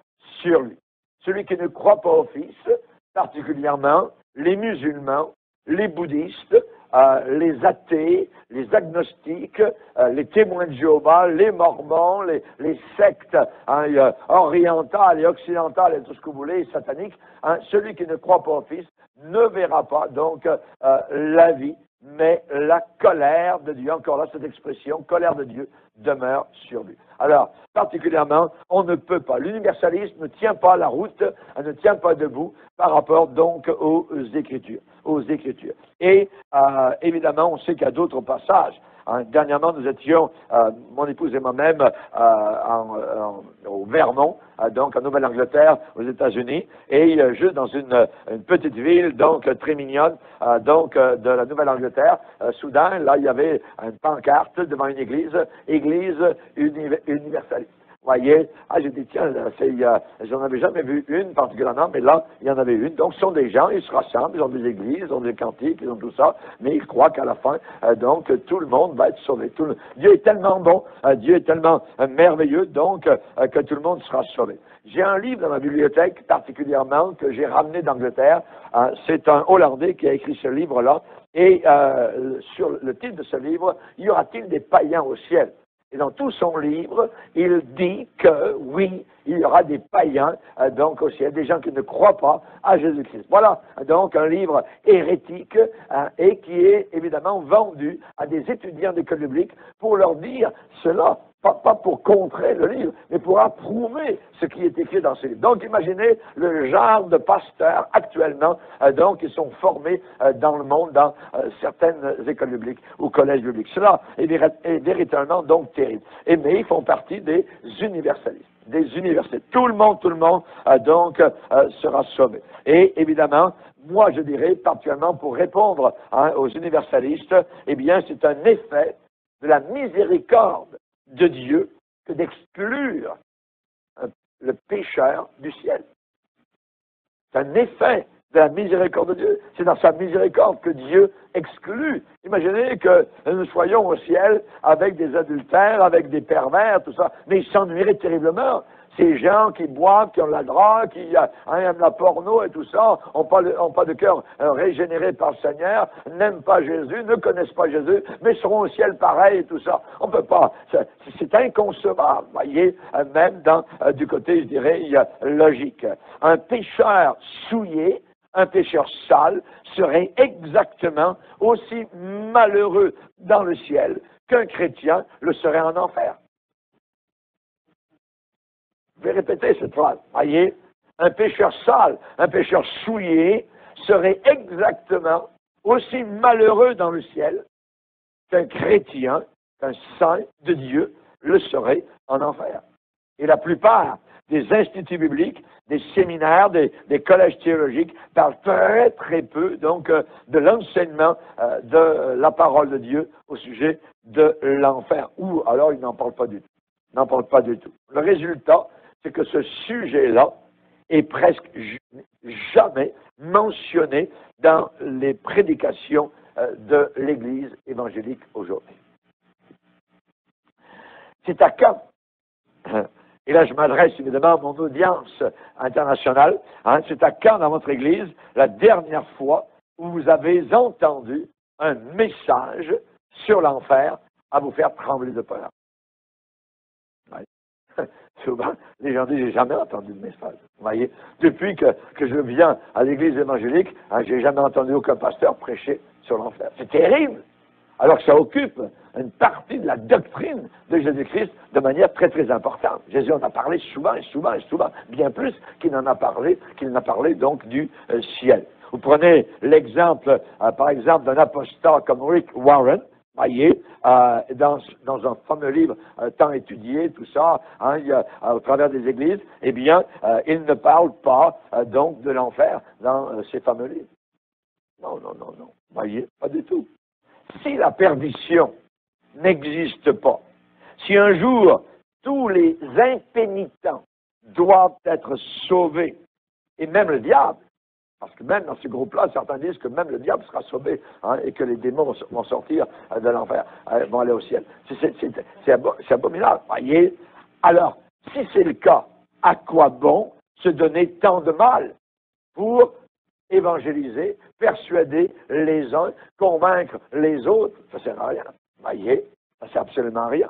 sur lui. Celui qui ne croit pas au Fils, particulièrement les musulmans, les bouddhistes, les athées, les agnostiques, les témoins de Jéhovah, les mormons, les sectes orientales et occidentales et tout ce que vous voulez, sataniques, celui qui ne croit pas au Fils ne verra pas donc la vie, mais la colère de Dieu. Encore là, cette expression, colère de Dieu, demeure sur lui. Alors, particulièrement, on ne peut pas. L'universalisme ne tient pas la route, elle ne tient pas debout par rapport donc aux Écritures. Et évidemment, on sait qu'il y a d'autres passages. Dernièrement, nous étions, mon épouse et moi-même, au Vermont, donc en Nouvelle-Angleterre, aux États-Unis, et juste dans une petite ville, donc très mignonne, donc de la Nouvelle-Angleterre. Soudain, là, il y avait une pancarte devant une église universaliste. Voyez, j'ai dit, tiens, j'en avais jamais vu une particulièrement, mais là, il y en avait une. Donc, ce sont des gens, ils se rassemblent, ils ont des églises, ils ont des cantiques, ils ont tout ça, mais ils croient qu'à la fin, donc, tout le monde va être sauvé. Dieu est tellement bon, Dieu est tellement merveilleux, donc, que tout le monde sera sauvé. J'ai un livre dans ma bibliothèque, particulièrement, que j'ai ramené d'Angleterre. C'est un Hollandais qui a écrit ce livre-là, et sur le titre de ce livre, y aura-t-il des païens au ciel? Et dans tout son livre, il dit que, oui, il y aura des païens, donc au ciel, des gens qui ne croient pas à Jésus-Christ. Voilà, donc un livre hérétique, et qui est évidemment vendu à des étudiants d'école biblique pour leur dire cela, pas pour contrer le livre, mais pour approuver ce qui est écrit dans ce livre. Donc imaginez le genre de pasteurs actuellement, donc qui sont formés dans le monde, dans certaines écoles bibliques ou collèges bibliques. Cela est véritablement donc terrible. Mais ils font partie des universalistes. Des universités. Tout le monde, donc, sera sauvé. Et évidemment, moi, je dirais, particulièrement pour répondre aux universalistes, eh bien, c'est un effet de la miséricorde de Dieu que d'exclure le pécheur du ciel. C'est un effet de la miséricorde de Dieu. C'est dans sa miséricorde que Dieu exclut. Imaginez que nous soyons au ciel avec des adultères, avec des pervers, tout ça, mais ils s'ennuieraient terriblement. Ces gens qui boivent, qui ont la drogue, qui aiment la porno et tout ça, n'ont pas de cœur régénéré par le Seigneur, n'aiment pas Jésus, ne connaissent pas Jésus, mais seront au ciel pareil et tout ça. On ne peut pas. C'est inconcevable, voyez, même du côté, je dirais, logique. Un pécheur souillé, un pécheur sale, serait exactement aussi malheureux dans le ciel qu'un chrétien le serait en enfer. Je vais répéter cette phrase. Voyez, un pécheur sale, un pécheur souillé serait exactement aussi malheureux dans le ciel qu'un chrétien, qu'un saint de Dieu le serait en enfer. Et la plupart des instituts bibliques, des séminaires, des collèges théologiques parlent très très peu donc de l'enseignement de la parole de Dieu au sujet de l'enfer. Ou alors ils n'en parlent pas du tout. N'en parlent pas du tout. Le résultat, c'est que ce sujet-là est presque jamais mentionné dans les prédications de l'Église évangélique aujourd'hui. C'est à quand? Et là, je m'adresse évidemment à mon audience internationale. C'est à quand dans votre Église la dernière fois où vous avez entendu un message sur l'enfer à vous faire trembler de peur? Souvent, les gens disent, j'ai jamais entendu de message. Vous voyez, depuis que je viens à l'église évangélique, j'ai jamais entendu aucun pasteur prêcher sur l'enfer. C'est terrible. Alors que ça occupe une partie de la doctrine de Jésus-Christ de manière très très importante. Jésus en a parlé souvent et souvent et souvent, bien plus qu'il n'en a parlé, donc du ciel. Vous prenez l'exemple, par exemple, d'un apostat comme Rick Warren, voyez, dans un fameux livre tant étudié, tout ça, hein, au travers des églises, eh bien, il ne parle pas donc de l'enfer dans ces fameux livres. Non, non, non, non. Voyez, pas du tout. Si la perdition n'existe pas, si un jour tous les impénitents doivent être sauvés, et même le diable, parce que même dans ce groupe-là, certains disent que même le diable sera sauvé, hein, et que les démons vont sortir de l'enfer, vont aller au ciel. C'est abominable, voyez. Alors, si c'est le cas, à quoi bon se donner tant de mal pour évangéliser, persuader les uns, convaincre les autres? Ça ne sert à rien, voyez. Ça ne sert absolument à rien.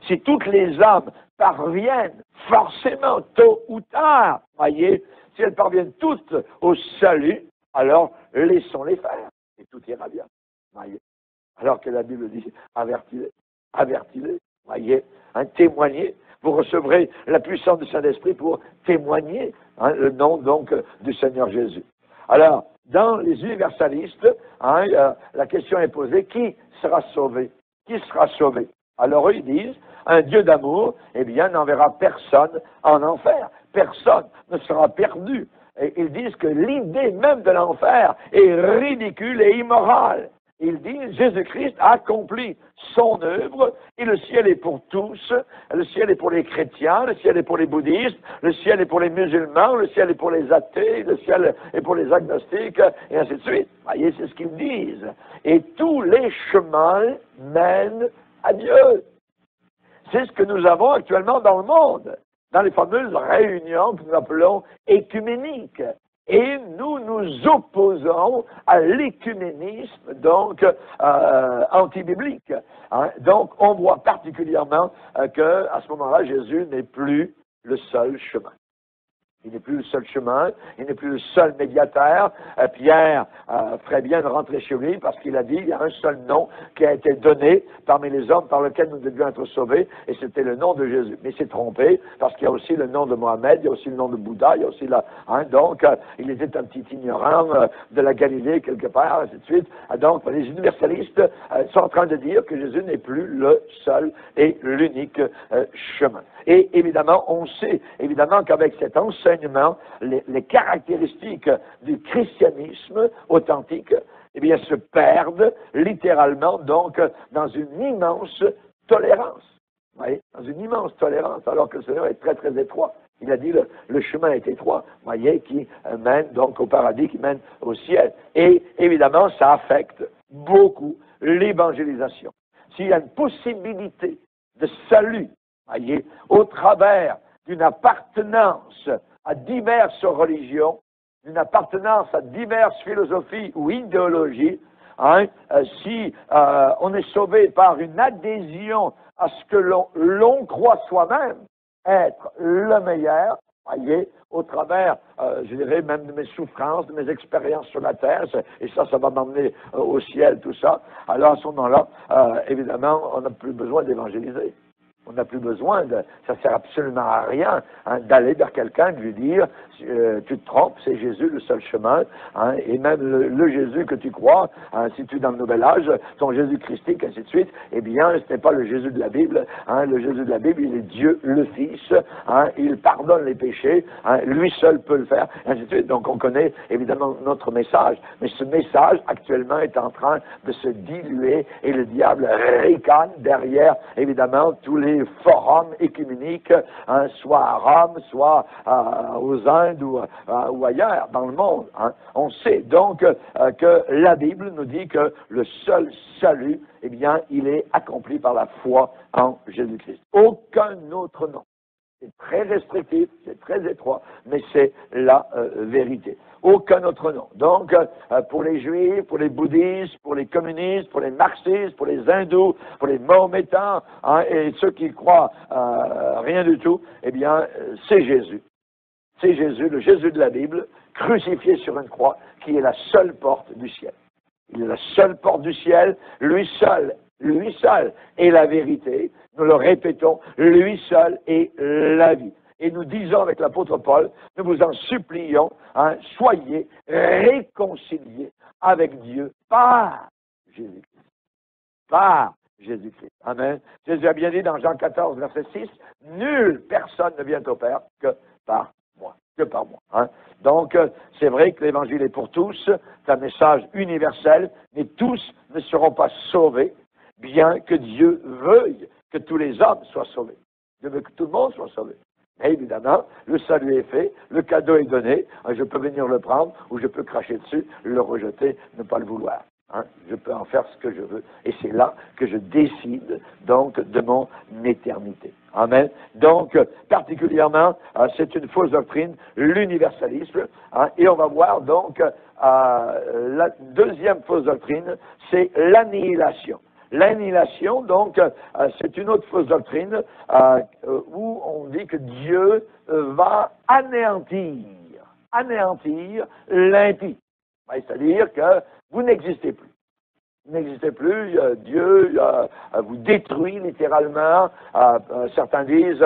Si toutes les âmes parviennent, forcément, tôt ou tard, voyez, si elles parviennent toutes au salut, alors laissons-les faire, et tout ira bien, voyez. Alors que la Bible dit, avertis-les, voyez, hein, témoignez, vous recevrez la puissance du Saint-Esprit pour témoigner, hein, le nom donc du Seigneur Jésus. Alors, dans les universalistes, hein, la question est posée, qui sera sauvé? Qui sera sauvé? Alors eux, ils disent, un Dieu d'amour, eh bien, n'enverra personne en enfer. Personne ne sera perdu. Et ils disent que l'idée même de l'enfer est ridicule et immorale. Ils disent, Jésus-Christ a accompli son œuvre, et le ciel est pour tous, le ciel est pour les chrétiens, le ciel est pour les bouddhistes, le ciel est pour les musulmans, le ciel est pour les athées, le ciel est pour les agnostiques, et ainsi de suite. Vous voyez, c'est ce qu'ils disent. Et tous les chemins mènent à Dieu. C'est ce que nous avons actuellement dans le monde, dans les fameuses réunions que nous appelons écuméniques. Et nous nous opposons à l'écuménisme, donc, anti-biblique. Hein. Donc, on voit particulièrement qu'à ce moment-là, Jésus n'est plus le seul chemin. Il n'est plus le seul chemin, il n'est plus le seul médiateur. Pierre ferait bien de rentrer chez lui parce qu'il a dit, il y a un seul nom qui a été donné parmi les hommes par lequel nous devions être sauvés, et c'était le nom de Jésus. Mais il s'est trompé parce qu'il y a aussi le nom de Mohamed, il y a aussi le nom de Bouddha, il y a aussi la... Hein, donc, il était un petit ignorant de la Galilée quelque part, ainsi de suite. Donc, les universalistes sont en train de dire que Jésus n'est plus le seul et l'unique chemin. Et évidemment, on sait évidemment qu'avec cet enseignement, les caractéristiques du christianisme authentique, eh bien, se perdent littéralement donc dans une immense tolérance. Vous voyez, dans une immense tolérance, alors que le Seigneur est très très étroit. Il a dit le chemin est étroit, vous voyez, qui mène donc au paradis, qui mène au ciel. Et évidemment, ça affecte beaucoup l'évangélisation. S'il y a une possibilité de salut, voyez, au travers d'une appartenance à diverses religions, d'une appartenance à diverses philosophies ou idéologies, hein, si on est sauvé par une adhésion à ce que l'on croit soi-même être le meilleur, voyez, au travers, je dirais, même de mes souffrances, de mes expériences sur la terre, et ça va m'emmener au ciel, tout ça, alors à ce moment-là, évidemment, on n'a plus besoin d'évangéliser. On n'a plus besoin de... Ça ne sert absolument à rien hein, d'aller vers quelqu'un, de lui dire tu te trompes, c'est Jésus le seul chemin. Hein, et même le Jésus que tu crois, hein, si tu es dans le Nouvel Âge, ton Jésus christique, ainsi de suite, eh bien, ce n'est pas le Jésus de la Bible. Hein, le Jésus de la Bible, il est Dieu le Fils. Hein, il pardonne les péchés. Hein, lui seul peut le faire, ainsi de suite. Donc, on connaît évidemment notre message. Mais ce message, actuellement, est en train de se diluer et le diable ricane derrière, évidemment, tous les forums écuméniques, hein, soit à Rome, soit aux Indes ou ailleurs dans le monde. Hein. On sait donc que la Bible nous dit que le seul salut, eh bien, il est accompli par la foi en Jésus-Christ. Aucun autre nom. C'est très restrictif, c'est très étroit, mais c'est la vérité. Aucun autre nom. Donc, pour les juifs, pour les bouddhistes, pour les communistes, pour les marxistes, pour les hindous, pour les mahométans, hein, et ceux qui croient rien du tout, eh bien, c'est Jésus. C'est Jésus, le Jésus de la Bible, crucifié sur une croix, qui est la seule porte du ciel. Il est la seule porte du ciel, lui seul est la vérité. Nous le répétons, lui seul est la vie. Et nous disons avec l'apôtre Paul, nous vous en supplions, hein, soyez réconciliés avec Dieu par Jésus-Christ. Par Jésus-Christ. Amen. Jésus a bien dit dans Jean 14, verset 6, nulle personne ne vient au Père que par moi. Que par moi. Hein. Donc, c'est vrai que l'Évangile est pour tous, c'est un message universel, mais tous ne seront pas sauvés, bien que Dieu veuille que tous les hommes soient sauvés. Dieu veut que tout le monde soit sauvé. Mais évidemment, le salut est fait, le cadeau est donné, je peux venir le prendre, ou je peux cracher dessus, le rejeter, ne pas le vouloir. Hein, je peux en faire ce que je veux. Et c'est là que je décide, donc, de mon éternité. Amen. Donc, particulièrement, c'est une fausse doctrine, l'universalisme. Hein, et on va voir, donc, la deuxième fausse doctrine, c'est l'annihilation. L'annihilation, donc, c'est une autre fausse doctrine où on dit que Dieu va anéantir l'impie. C'est-à-dire que vous n'existez plus. Vous n'existez plus, Dieu vous détruit littéralement, certains disent,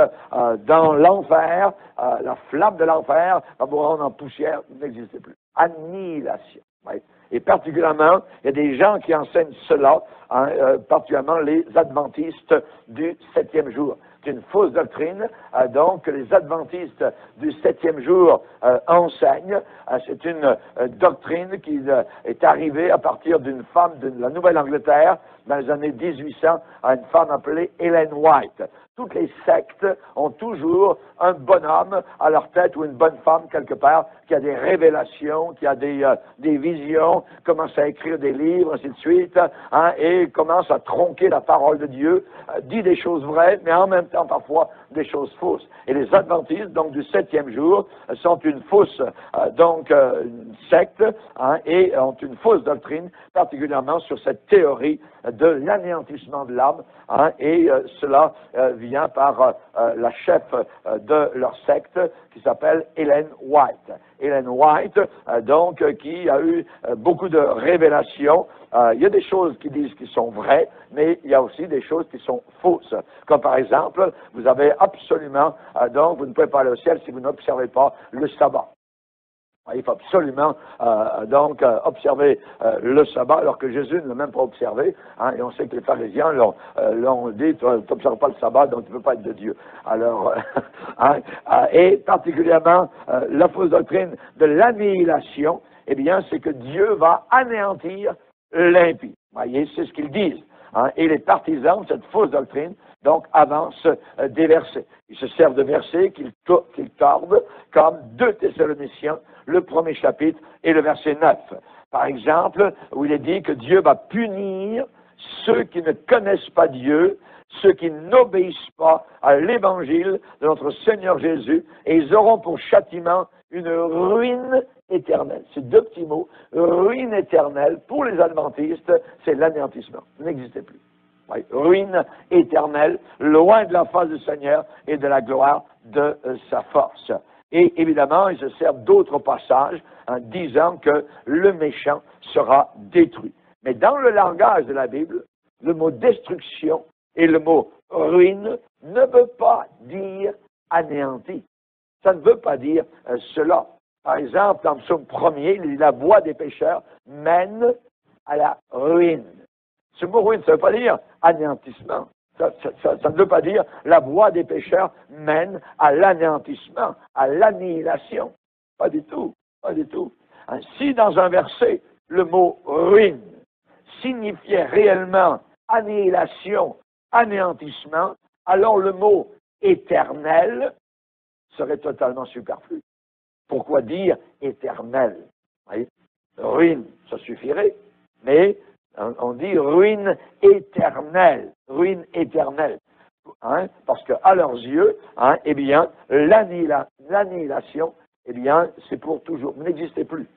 dans l'enfer, la flamme de l'enfer va vous rendre en poussière, vous n'existez plus. Annihilation. Oui. Et particulièrement, il y a des gens qui enseignent cela, hein, particulièrement les adventistes du 7e jour. C'est une fausse doctrine, donc les adventistes du 7e jour enseignent. C'est une doctrine qui est arrivée à partir d'une femme de la Nouvelle-Angleterre dans les années 1800, à une femme appelée Ellen White. Toutes les sectes ont toujours un bonhomme à leur tête ou une bonne femme quelque part qui a des révélations, qui a des visions, commence à écrire des livres, ainsi de suite, hein, et commence à tronquer la parole de Dieu, dit des choses vraies, mais en même temps parfois des choses fausses. Et les adventistes, donc du 7e jour, sont une fausse, une secte, hein, et ont une fausse doctrine, particulièrement sur cette théorie de l'anéantissement de l'âme, hein, et cela vient par la chef de leur secte qui s'appelle Ellen White. Ellen White, qui a eu beaucoup de révélations. Il y a des choses qui disent qu'ils sont vraies, mais il y a aussi des choses qui sont fausses. Comme par exemple, vous avez absolument, vous ne pouvez pas aller au ciel si vous n'observez pas le sabbat. Il faut absolument observer le sabbat, alors que Jésus ne l'a même pas observé. Hein, et on sait que les pharisiens l'ont dit, tu n'observes pas le sabbat, donc tu ne peux pas être de Dieu. Alors, et particulièrement, la fausse doctrine de l'annihilation, eh bien, c'est que Dieu va anéantir l'impie. Voyez, c'est ce qu'ils disent. Hein, et les partisans de cette fausse doctrine, donc, avancent des versets. Ils se servent de versets qu'ils tordent, comme 2 Thessaloniciens, le 1er chapitre et le verset 9. Par exemple, où il est dit que Dieu va punir ceux qui ne connaissent pas Dieu, ceux qui n'obéissent pas à l'évangile de notre Seigneur Jésus, et ils auront pour châtiment une ruine éternelle. C'est 2 petits mots. Ruine éternelle, pour les adventistes, c'est l'anéantissement. Vous n'existez plus. Oui, ruine éternelle, loin de la face du Seigneur et de la gloire de sa force. Et évidemment, ils se servent d'autres passages en disant que le méchant sera détruit. Mais dans le langage de la Bible, le mot destruction et le mot ruine ne veut pas dire anéanti. Ça ne veut pas dire cela. Par exemple, dans le psaume 1er, il dit la voie des pécheurs mène à la ruine. Ce mot ruine, ça ne veut pas dire anéantissement. Ça ne veut pas dire la voie des pécheurs mène à l'anéantissement, à l'annihilation. Pas du tout, pas du tout. Si dans un verset, le mot ruine signifiait réellement annihilation, anéantissement, alors le mot éternel serait totalement superflu. Pourquoi dire éternel? Oui. Ruine, ça suffirait, mais on dit ruine éternelle, hein, parce qu'à leurs yeux, hein, eh bien, l'annihilation, eh bien, c'est pour toujours. Vous n'existez plus.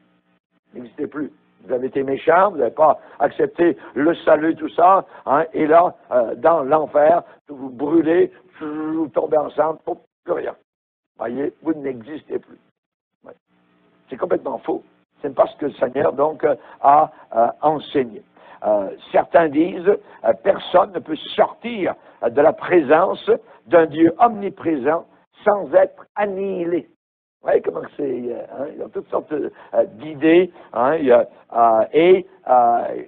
N'existez plus. Vous avez été méchant, vous n'avez pas accepté le salut, tout ça, hein, et là, dans l'enfer, vous brûlez, vous tombez ensemble, plus rien. Voyez, vous n'existez plus. Ouais. C'est complètement faux. Ce n'est pas ce que le Seigneur donc a enseigné. Certains disent personne ne peut sortir de la présence d'un Dieu omniprésent sans être annihilé. Vous voyez comment c'est, il y a toutes sortes d'idées, et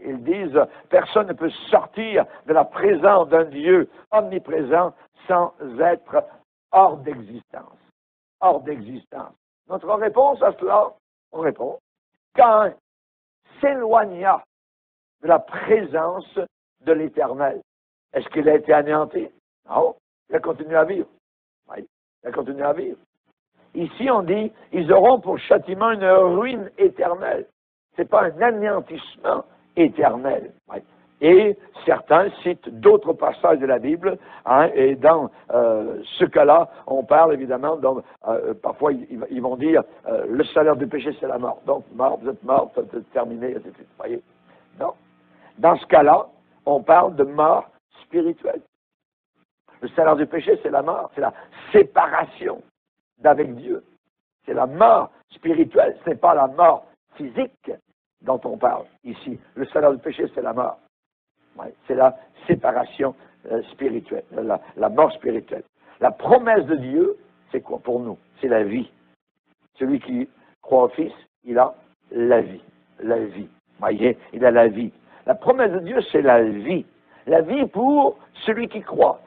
ils disent personne ne peut sortir de la présence d'un Dieu omniprésent sans être hors d'existence. Hors d'existence. Notre réponse à cela, on répond, quand s'éloigna de la présence de l'Éternel, est-ce qu'il a été anéanti? Non, il a continué à vivre. Oui, il a continué à vivre. Ici, on dit, ils auront pour châtiment une ruine éternelle. Ce n'est pas un anéantissement éternel. Oui. Et certains citent d'autres passages de la Bible, et dans ce cas-là, on parle évidemment, donc, parfois ils vont dire, le salaire du péché c'est la mort. Donc, mort, vous êtes mort, c'est terminé, etc. Vous voyez? Non. Dans ce cas-là, on parle de mort spirituelle. Le salaire du péché, c'est la mort, c'est la séparation d'avec Dieu. C'est la mort spirituelle, ce n'est pas la mort physique dont on parle ici. Le salaire du péché, c'est la mort. Ouais, c'est la séparation spirituelle, la mort spirituelle. La promesse de Dieu, c'est quoi pour nous? C'est la vie. Celui qui croit au Fils, il a la vie. La vie. Voyez, il a la vie. La promesse de Dieu, c'est la vie. La vie pour celui qui croit,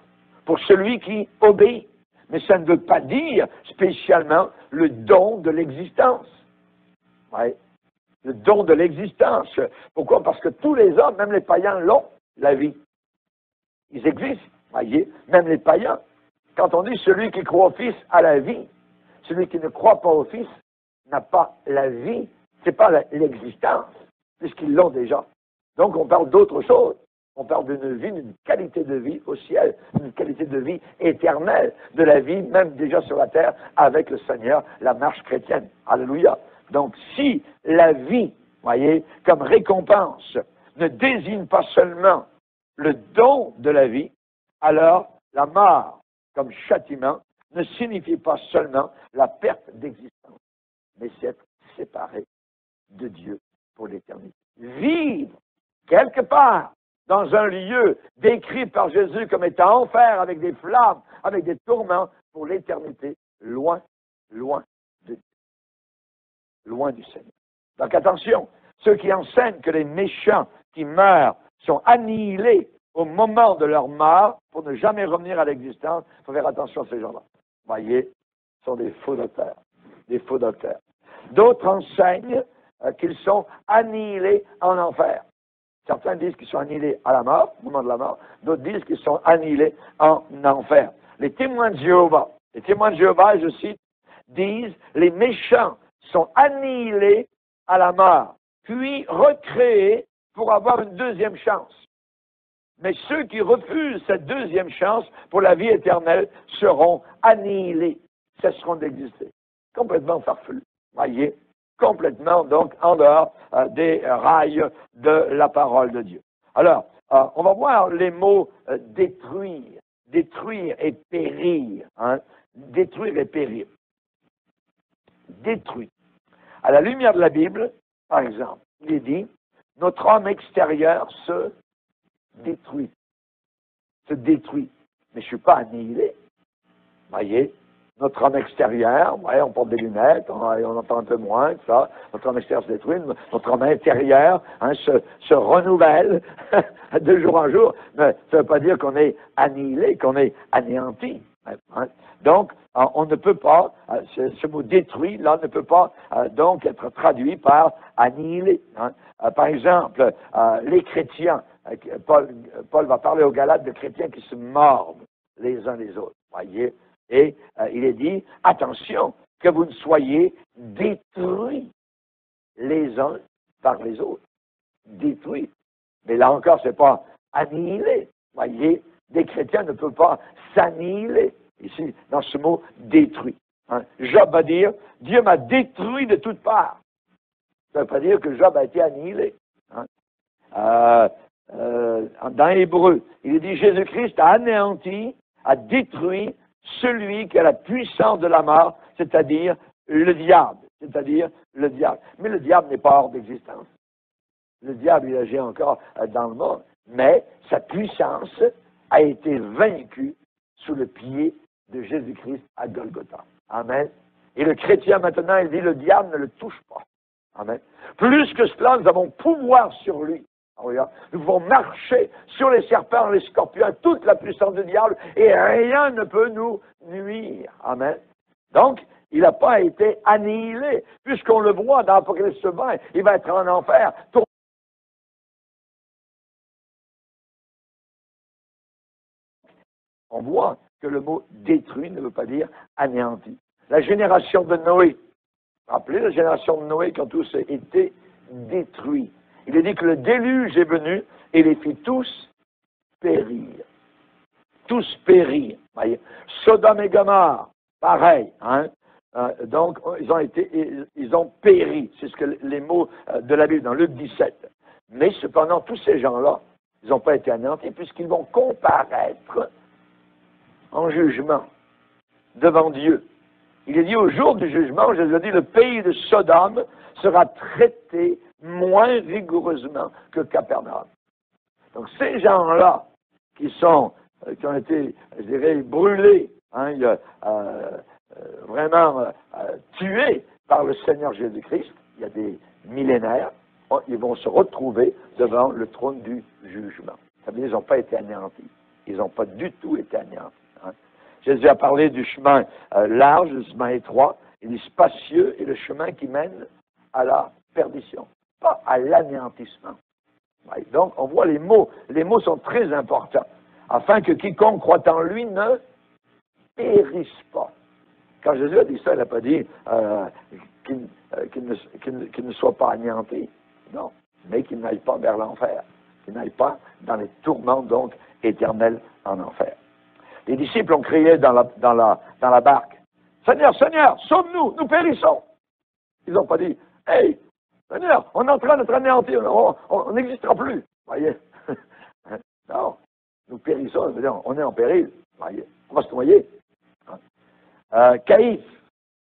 pour celui qui obéit. Mais ça ne veut pas dire spécialement le don de l'existence. Ouais. Le don de l'existence. Pourquoi? Parce que tous les hommes, même les païens, l'ont, la vie. Ils existent, voyez, même les païens. Quand on dit celui qui croit au Fils a la vie, celui qui ne croit pas au Fils n'a pas la vie, c'est pas l'existence, puisqu'ils l'ont déjà. Donc on parle d'autre chose. On parle d'une vie, d'une qualité de vie au ciel, d'une qualité de vie éternelle, de la vie même déjà sur la terre avec le Seigneur, la marche chrétienne. Alléluia. Donc si la vie, voyez, comme récompense, ne désigne pas seulement le don de la vie, alors la mort comme châtiment ne signifie pas seulement la perte d'existence, mais c'est être séparé de Dieu pour l'éternité. Vivre quelque part dans un lieu décrit par Jésus comme étant enfer avec des flammes, avec des tourments pour l'éternité, loin, loin de Dieu, loin du Seigneur. Donc attention, ceux qui enseignent que les méchants qui meurent sont annihilés au moment de leur mort pour ne jamais revenir à l'existence, il faut faire attention à ces gens-là. Voyez, ce sont des faux docteurs, des faux docteurs. D'autres enseignent qu'ils sont annihilés en enfer. Certains disent qu'ils sont annihilés à la mort, au moment de la mort. D'autres disent qu'ils sont annihilés en enfer. Les témoins de Jéhovah, je cite, disent les méchants sont annihilés à la mort, puis recréés pour avoir une deuxième chance. Mais ceux qui refusent cette deuxième chance pour la vie éternelle seront annihilés, cesseront d'exister. Complètement farfelu, voyez, complètement donc en dehors des rails de la parole de Dieu. Alors, on va voir les mots détruire, détruire et périr. Détruire et périr. Détruire. À la lumière de la Bible, par exemple, il est dit, notre homme extérieur se détruit. Se détruit. Mais je ne suis pas annihilé. Voyez, notre homme extérieur, voyez, on porte des lunettes, on entend un peu moins, tout ça. Notre homme extérieur se détruit, notre homme intérieur se renouvelle de jour en jour. Mais ça ne veut pas dire qu'on est annihilé, qu'on est anéanti. Donc, on ne peut pas, ce mot détruit, là, ne peut pas donc être traduit par annihilé. Par exemple, les chrétiens, Paul va parler aux Galates de chrétiens qui se mordent les uns les autres, voyez. Et il est dit, attention, que vous ne soyez détruits les uns par les autres. Détruits. Mais là encore, ce n'est pas annihilé. Voyez, des chrétiens ne peuvent pas s'annihiler. Ici, dans ce mot détruit. Job va dire, Dieu m'a détruit de toutes parts. Ça ne veut pas dire que Job a été annihilé. Dans Hébreu, il est dit, Jésus-Christ a anéanti, a détruit celui qui a la puissance de la mort, c'est-à-dire le diable, c'est-à-dire le diable. Mais le diable n'est pas hors d'existence. Le diable, il agit encore dans le monde, mais sa puissance a été vaincue sous le pied de Jésus-Christ à Golgotha. Amen. Et le chrétien maintenant, il dit, le diable ne le touche pas. Amen. Plus que cela, nous avons pouvoir sur lui. Regarde, nous pouvons marcher sur les serpents, les scorpions, toute la puissance du diable, et rien ne peut nous nuire. Amen. Donc, il n'a pas été annihilé, puisqu'on le voit dans l'Apocalypse 20, il va être en enfer. On voit que le mot détruit ne veut pas dire anéanti. La génération de Noé, rappelez la génération de Noé quand tous étaient détruits. Il est dit que le déluge est venu et les fit tous périr. Tous périr. Voyez. Sodome et Gomorrhe, pareil. Hein? Donc, ils ont péri. C'est ce que les mots de la Bible dans Luc 17. Mais cependant, tous ces gens-là, ils n'ont pas été anéantis puisqu'ils vont comparaître en jugement devant Dieu. Il est dit au jour du jugement, Jésus a dit, le pays de Sodome sera traité moins rigoureusement que Capernaum. Donc ces gens-là qui ont été, je dirais, brûlés, hein, vraiment tués par le Seigneur Jésus-Christ, il y a des millénaires, ils vont se retrouver devant le trône du jugement. Ça veut dire qu'ils n'ont pas été anéantis. Ils n'ont pas du tout été anéantis. Hein. Jésus a parlé du chemin large, du chemin étroit, il dit spacieux et le chemin qui mène à la perdition, pas à l'anéantissement. Ouais, donc, on voit les mots sont très importants, afin que quiconque croit en lui ne périsse pas. Quand Jésus a dit ça, il n'a pas dit qu'il ne soit pas anéanti, non, mais qu'il n'aille pas vers l'enfer, qu'il n'aille pas dans les tourments, donc, éternels en enfer. Les disciples ont crié dans la barque, « Seigneur, Seigneur, sauve-nous, nous périssons !» Ils n'ont pas dit, « Hey, Seigneur, on est en train d'être anéantis, on n'existera plus. » Voyez. Non, nous périssons, on est en péril. Voyez. On va se noyer. Caïphe,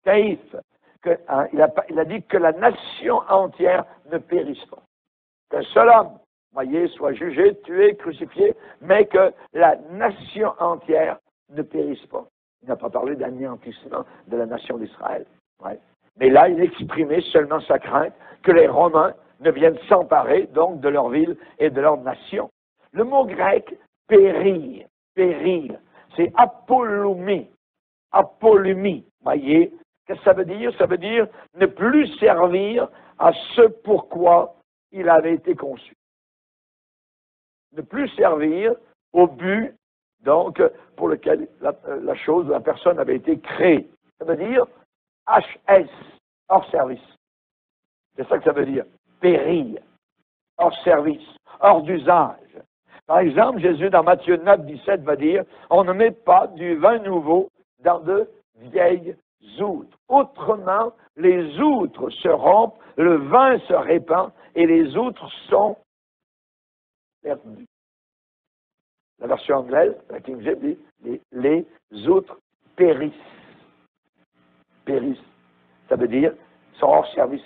il a dit que la nation entière ne périsse pas. Qu'un seul homme, voyez, soit jugé, tué, crucifié, mais que la nation entière ne périsse pas. Il n'a pas parlé d'anéantissement de la nation d'Israël. Ouais. Mais là, il exprimait seulement sa crainte que les Romains ne viennent s'emparer donc de leur ville et de leur nation. Le mot grec périr, c'est apolumie. Voyez, qu'est-ce que ça veut dire? Ça veut dire ne plus servir à ce pourquoi il avait été conçu. Ne plus servir au but, donc, pour lequel la personne avait été créée. Ça veut dire HS, hors service. C'est ça que ça veut dire. Périr, hors service, hors d'usage. Par exemple, Jésus, dans Matthieu 9, 17, va dire, on ne met pas du vin nouveau dans de vieilles outres. Autrement, les outres se rompent, le vin se répand et les outres sont perdues. La version anglaise, la King James dit, les outres périssent. Périssent. Ça veut dire, sont hors service.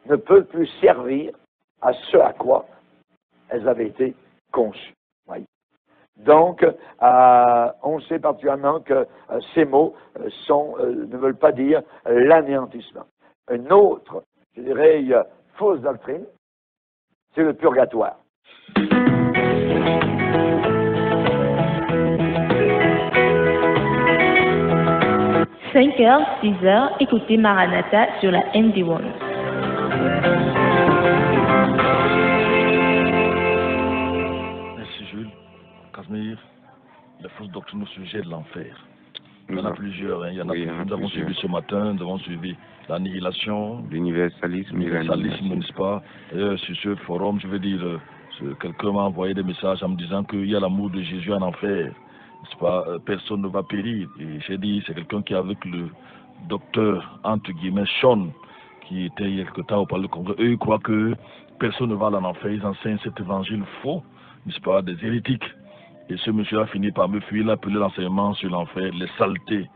Ne peuvent plus servir à ce à quoi elles avaient été conçues. Oui. Donc, on sait particulièrement que ces mots ne veulent pas dire l'anéantissement. Un autre, je dirais, fausse doctrine, c'est le purgatoire. 5h, 6h, écoutez Maranatha sur la MD1. Merci Jules. Casimir, la fausse doctrine au sujet de l'enfer. Il y en a plusieurs. Hein. Nous avons suivi ce matin, nous avons suivi l'annihilation, l'universalisme, n'est-ce pas? Sur ce forum, je veux dire, quelqu'un m'a envoyé des messages en me disant qu'il y a l'amour de Jésus en enfer. N'est-ce pas? Personne ne va périr. Et j'ai dit, c'est quelqu'un qui est avec le docteur, entre guillemets, Sean, qui était il y a quelque temps au Palais du Congrès. Eux, ils croient que personne ne va aller en enfer. Ils enseignent cet évangile faux, n'est-ce pas, des hérétiques. Et ce monsieur a fini par me fuir, il a appelé l'enseignement sur l'enfer, les saletés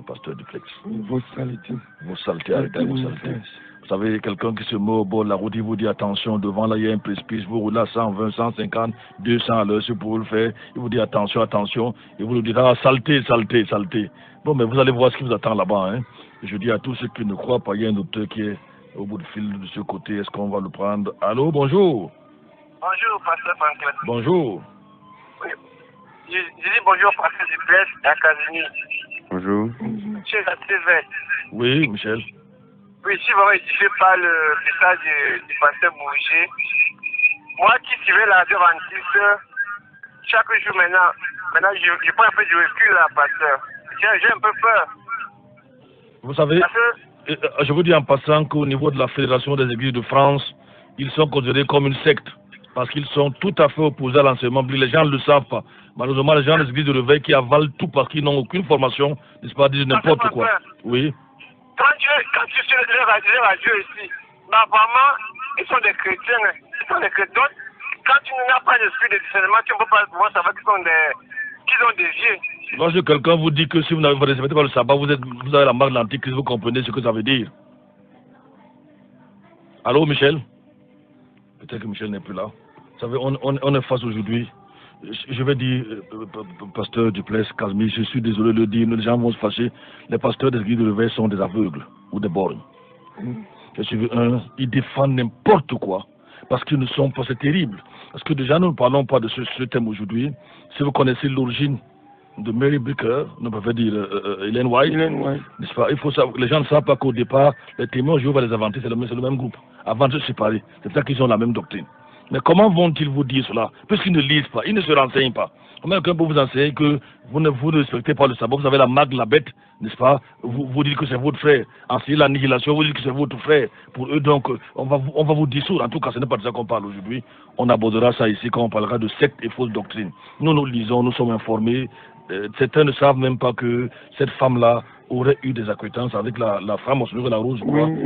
pasteur Duplex. Vos saletés. Vos saletés, arrêtez vos saletés. Vous savez, quelqu'un qui se met au bord de la route, il vous dit attention, devant là il y a un précipice, vous roulez à 120, 150, 200 à l'heure, si vous pouvez le faire. Il vous dit attention, attention, et vous lui dites ah, saleté, saleté, saleté. Bon, mais vous allez voir ce qui vous attend là-bas. Hein. Je dis à tous ceux qui ne croient pas, il y a un auteur qui est au bout du fil de ce côté. Est-ce qu'on va le prendre? Allô, bonjour. Bonjour, pasteur Franklin. Bonjour. Oui. Je dis bonjour, pasteur Duplex à Casimir. Bonjour. Monsieur Gattevet. Oui, Michel. Oui, si vraiment édifié par le message du pasteur Mouriger, moi qui suivais la radio adventiste, chaque jour maintenant je prends un peu du recul là, pasteur. J'ai un peu peur. Vous savez, je vous dis en passant qu'au niveau de la Fédération des Églises de France, ils sont considérés comme une secte, parce qu'ils sont tout à fait opposés à l'enseignement biblique. Les gens ne le savent pas. Malheureusement, les gens des Églises de réveil qui avalent tout parce qu'ils n'ont aucune formation, n'est-ce pas, disent n'importe quoi. Oui. Quand tu suis les radios ici, apparemment, ils sont des chrétiens. Ils sont des chrétiens. Quand tu n'as pas d'esprit de discernement, tu ne peux pas pouvoir savoir qu'ils ont dévié. Lorsque quelqu'un vous dit que si vous n'avez pas respecté par le sabbat, vous avez la marque de l'antichrist, vous comprenez ce que ça veut dire. Allô, Michel? Peut-être que Michel n'est plus là. Vous savez, on est face aujourd'hui. Je vais dire, pasteur Duplex, Casimir, je suis désolé de le dire, les gens vont se fâcher. Les pasteurs des églises de réveil sont des aveugles ou des borgnes. Ils défendent n'importe quoi parce qu'ils ne sont pas, c'est terrible. Parce que déjà, nous ne parlons pas de ce thème aujourd'hui. Si vous connaissez l'origine de Mary Baker, on peut dire Ellen White, n'est-ce pas? Il faut savoir, les gens ne savent pas qu'au départ, les témoins Jéhovah les Adventistes, c'est le même groupe. Avant de se séparer, c'est ça qu'ils ont la même doctrine. Mais comment vont-ils vous dire cela? Puisqu'ils ne lisent pas, ils ne se renseignent pas. Comment quelqu'un peut vous enseigner que vous ne respectez pas le sabbat, vous avez la marque de la bête, n'est-ce pas? Vous dites que c'est votre frère. Enseigner l'annihilation, vous dites que c'est votre frère. Pour eux, donc, on va vous dissoudre. En tout cas, ce n'est pas de ça qu'on parle aujourd'hui. On abordera ça ici quand on parlera de secte et fausse doctrine. Nous lisons, nous sommes informés. Certains ne savent même pas que cette femme-là aurait eu des acquaintances avec la femme au la rose,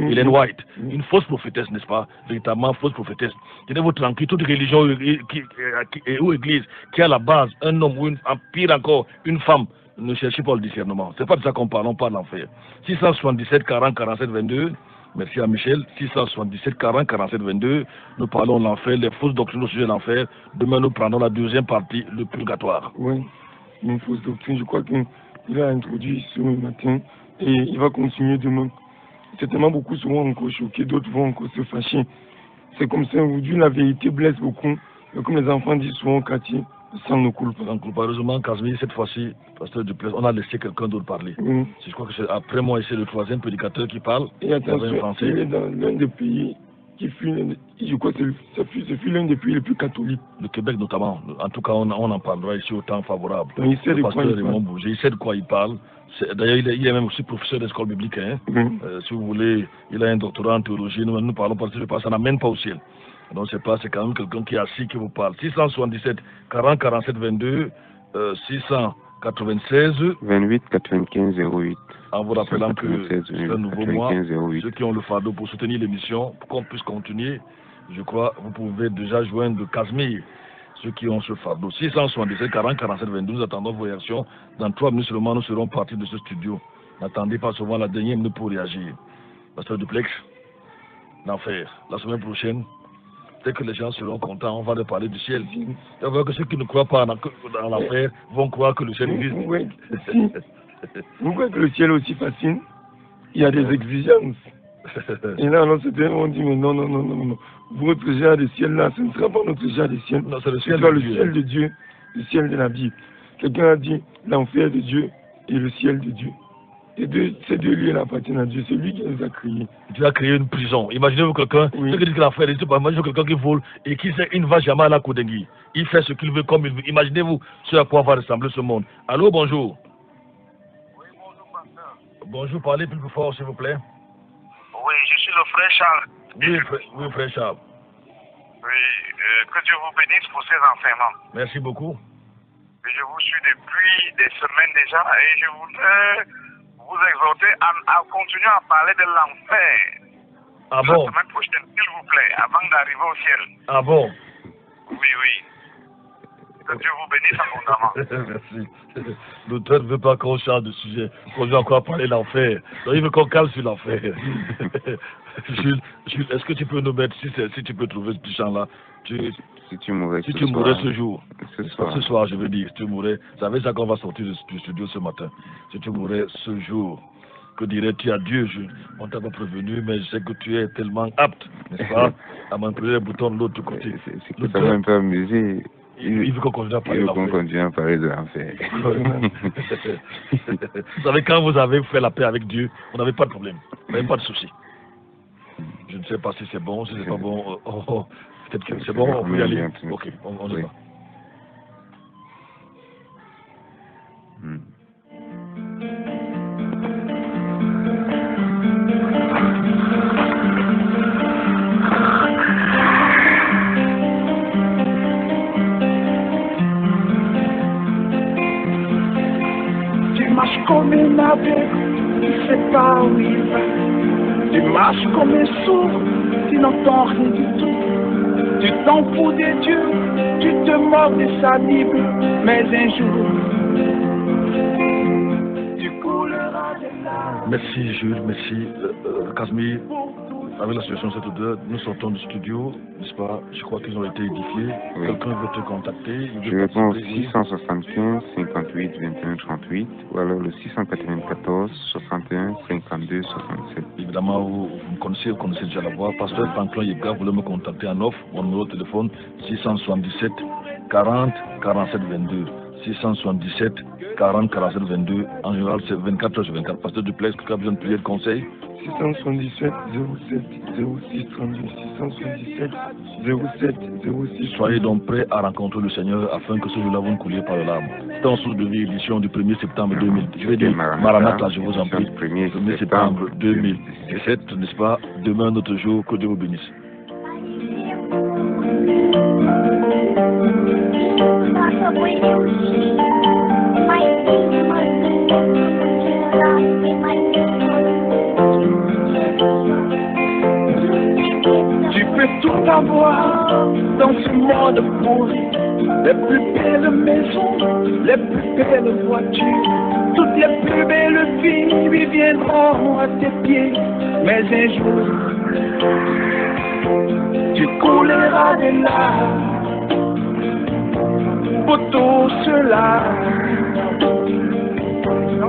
Ellen White, une fausse prophétesse, n'est-ce pas? Véritablement fausse prophétesse. Tenez-vous tranquille, toute religion ou église qui a à la base un homme ou pire encore, une femme, ne cherchez pas le discernement. C'est pas de ça qu'on parle, on parle l'enfer. 677 40 47 22. Merci à Michel. 677 40 47 22. Nous parlons de l'enfer, les fausses doctrines au sujet de l'enfer. Demain, nous prendrons la deuxième partie, le purgatoire. Oui, une fausse doctrine. Je crois qu'il a introduit ce matin et il va continuer demain. Certainement, beaucoup seront encore choqués, d'autres vont encore se fâcher. C'est comme ça, aujourd'hui, la vérité blesse beaucoup. Et comme les enfants disent souvent au quartier, ça ne coule pas. Heureusement, Casimir, cette fois-ci, pasteur Duplex, on a laissé quelqu'un d'autre parler. Oui. Je crois que c'est après moi, c'est le troisième prédicateur qui parle. Et attention, il est dans l'un des pays qui fut, je crois que ce fut l'un des pays les plus catholiques. Le Québec notamment. En tout cas, on en parlera ici au temps favorable. Donc, il sait de quoi il parle. Il sait de quoi il parle. D'ailleurs, il est même aussi professeur d'école biblique. Hein. Si vous voulez, il a un doctorat en théologie. Nous parlons pas de ce ça n'amène pas au ciel. Donc c'est quand même quelqu'un qui est assis qui vous parle. 677 40 47 22 696 28 95 08. En vous rappelant que c'est un nouveau mois. Ceux qui ont le fardeau pour soutenir l'émission, pour qu'on puisse continuer, je crois, vous pouvez déjà joindre Casimir. Ceux qui ont ce fardeau. 677 40 47 22. Nous attendons vos réactions. Dans 3 minutes seulement, nous serons partis de ce studio. N'attendez pas souvent la dernière minute pour réagir. Pasteur Duplex, l'enfer. La semaine prochaine, dès que les gens seront contents, on va leur parler du ciel. On va que ceux qui ne croient pas dans l'enfer vont croire que le ciel existe. Oui. Vous croyez que le ciel est aussi facile? Il y a des exigences. Et là, on dit, mais non. Votre genre de ciel là, ce ne sera pas notre genre de ciel. Non, c'est le ciel de Dieu, le ciel de la Bible. Quelqu'un a dit l'enfer de Dieu et le ciel de Dieu. Et ces deux lieux appartiennent à Dieu. C'est lui qui nous a créés. Dieu a créé une prison. Imaginez-vous quelqu'un, ceux qui disent que l'enfer existe pas, imaginez quelqu'un qui vole et qui sait, il ne va jamais à la Kodengi. Il fait ce qu'il veut comme il veut. Imaginez-vous ce à quoi va ressembler ce monde. Allô, bonjour. Oui, bonjour, pasteur. Bonjour, parlez plus fort, s'il vous plaît. Oui, je suis le frère Charles. Oui, frère Charles. Oui, que Dieu vous bénisse pour ces enseignements. Merci beaucoup. Je vous suis depuis des semaines déjà et je voudrais vous exhorter à continuer à parler de l'enfer. Ah bon? La semaine prochaine, s'il vous plaît, avant d'arriver au ciel. Ah bon? Oui. Que Dieu vous bénisse abondamment. Merci. L'auteur ne veut pas qu'on change de sujet, qu'on veut encore parler de l'enfer. Donc il veut qu'on cale sur l'enfer. Jules, est-ce que tu peux nous mettre, si tu peux trouver ce chant-là, si tu mourrais ce jour, ce soir, je veux dire, si tu mourrais, vous savez ça qu'on va sortir du studio ce matin, si tu mourrais ce jour, que dirais-tu à Dieu? On t'a pas prévenu, mais je sais que tu es tellement apte, n'est-ce pas, à manipuler les boutons de l'autre côté. C'est que ça va un peu amuser. Il veut qu'on continue à parler de l'enfer. Vous savez, quand vous avez fait la paix avec Dieu, vous n'avez pas de problème, vous n'avez pas de souci. Je ne sais pas si c'est bon, si c'est pas bon. Peut-être que c'est bon, on peut y aller. Ok, on y va. Tu marches comme un aveugle, tu ne sais pas où il va. Tu marches comme un sourd, tu n'entends rien du tout. Tu t'en fous de Dieu, tu te mords de sa Bible, mais un jour, tu couleras de larmes. Merci Jules, merci Casimir. Avec la situation de cette odeur, nous sortons du studio, n'est-ce pas? Je crois qu'ils ont été édifiés. Oui. Quelqu'un veut te contacter? Je réponds au 675 58 21 38 ou alors le 694 61 52 67. Évidemment, vous connaissez déjà la voix. Pasteur Franklin Yebga voulait me contacter en offre. Mon numéro de téléphone 677 40 47 22. 677 40 47 22. En général, c'est 24 heures sur 24. Pasteur Duplex, qui a besoin de prier de conseil? 677 07 06 32 677 07 06. Soyez donc prêts à rencontrer le Seigneur afin que ce jour-là vous ne couliez par les larmes. Dans Source de vie, édition du 1er septembre 2000. Je vais dire Maranatha, je vous en prie. 1er septembre 2017, n'est-ce pas? Demain, notre jour, que Dieu vous bénisse. Tu peux tout avoir dans ce monde pourri. Les plus belles maisons, les plus belles voitures, toutes les plus belles filles lui viendront à tes pieds. Mais un jour, tu couleras de larmes pour tout cela.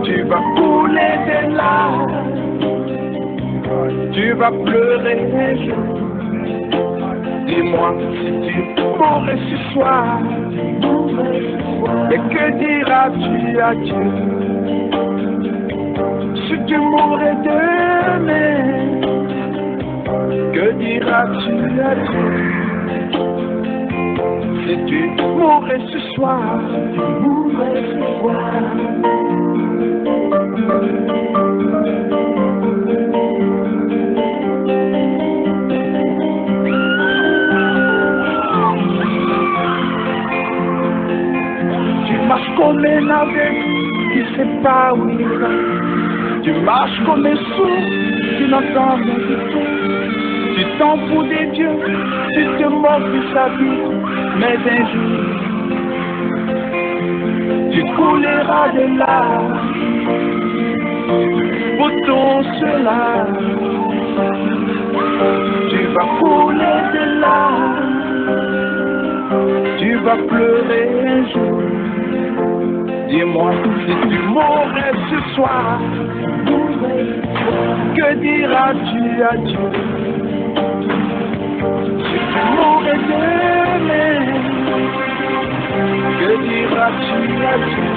Tu vas couler des larmes, tu vas pleurer un jour. Dis-moi si tu mourrais ce soir, et que diras-tu à Dieu? Si tu mourrais demain, que diras-tu à Dieu? Si tu mourrais ce soir, tu marches comme un aveugle, tu ne sais pas où il va. Tu marches comme un sourd, tu n'entends rien du tout. Tu t'en fous des dieux, tu te moques de sa vie. Mais un jour, tu couleras de larmes pour tout cela. Tu vas couler de larmes, tu vas pleurer un jour. Dis-moi si tu mourrais ce soir, que diras-tu à Dieu? Si tu mourrais demain, que diras-tu à Dieu?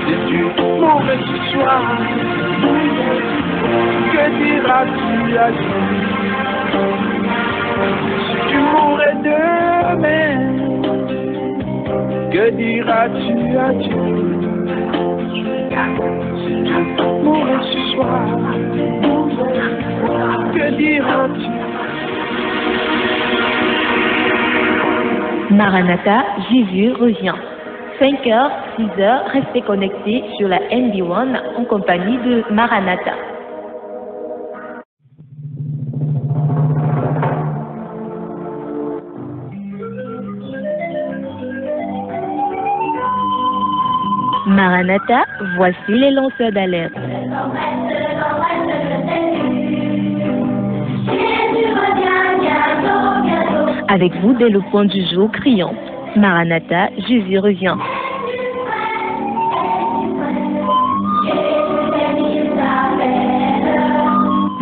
Si tu mourrais ce soir, que diras-tu à Dieu? Si tu mourrais demain, que diras-tu à Dieu? Si tu mourrais ce soir, que diras-tu? Maranatha, Jésus revient. 5h, 6h, restez connectés sur la NB1 en compagnie de Maranatha. Maranatha, voici les lanceurs d'alerte. Avec vous dès le point du jour criant, Maranatha, Jésus revient.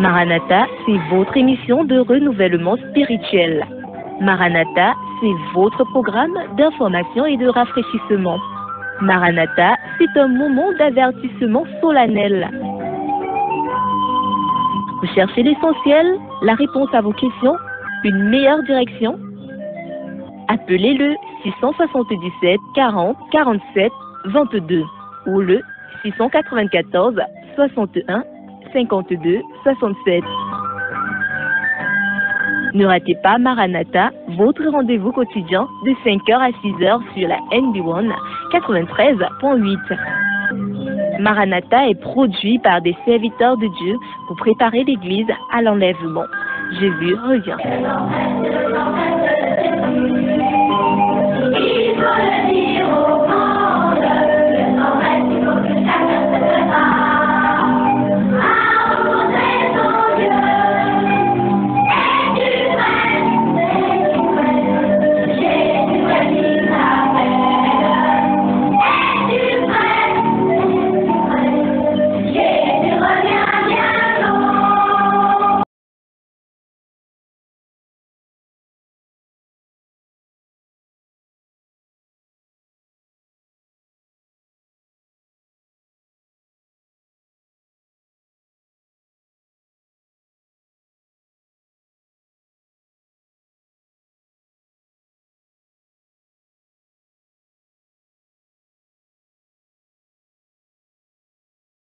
Maranatha, c'est votre émission de renouvellement spirituel. Maranatha, c'est votre programme d'information et de rafraîchissement. Maranatha, c'est un moment d'avertissement solennel. Vous cherchez l'essentiel, la réponse à vos questions, une meilleure direction? Appelez le 677 40 47 22 ou le 694 61 52 67. Ne ratez pas Maranatha, votre rendez-vous quotidien de 5h à 6h sur la NB1 93.8. Maranatha est produit par des serviteurs de Dieu pour préparer l'Église à l'enlèvement. Jésus revient.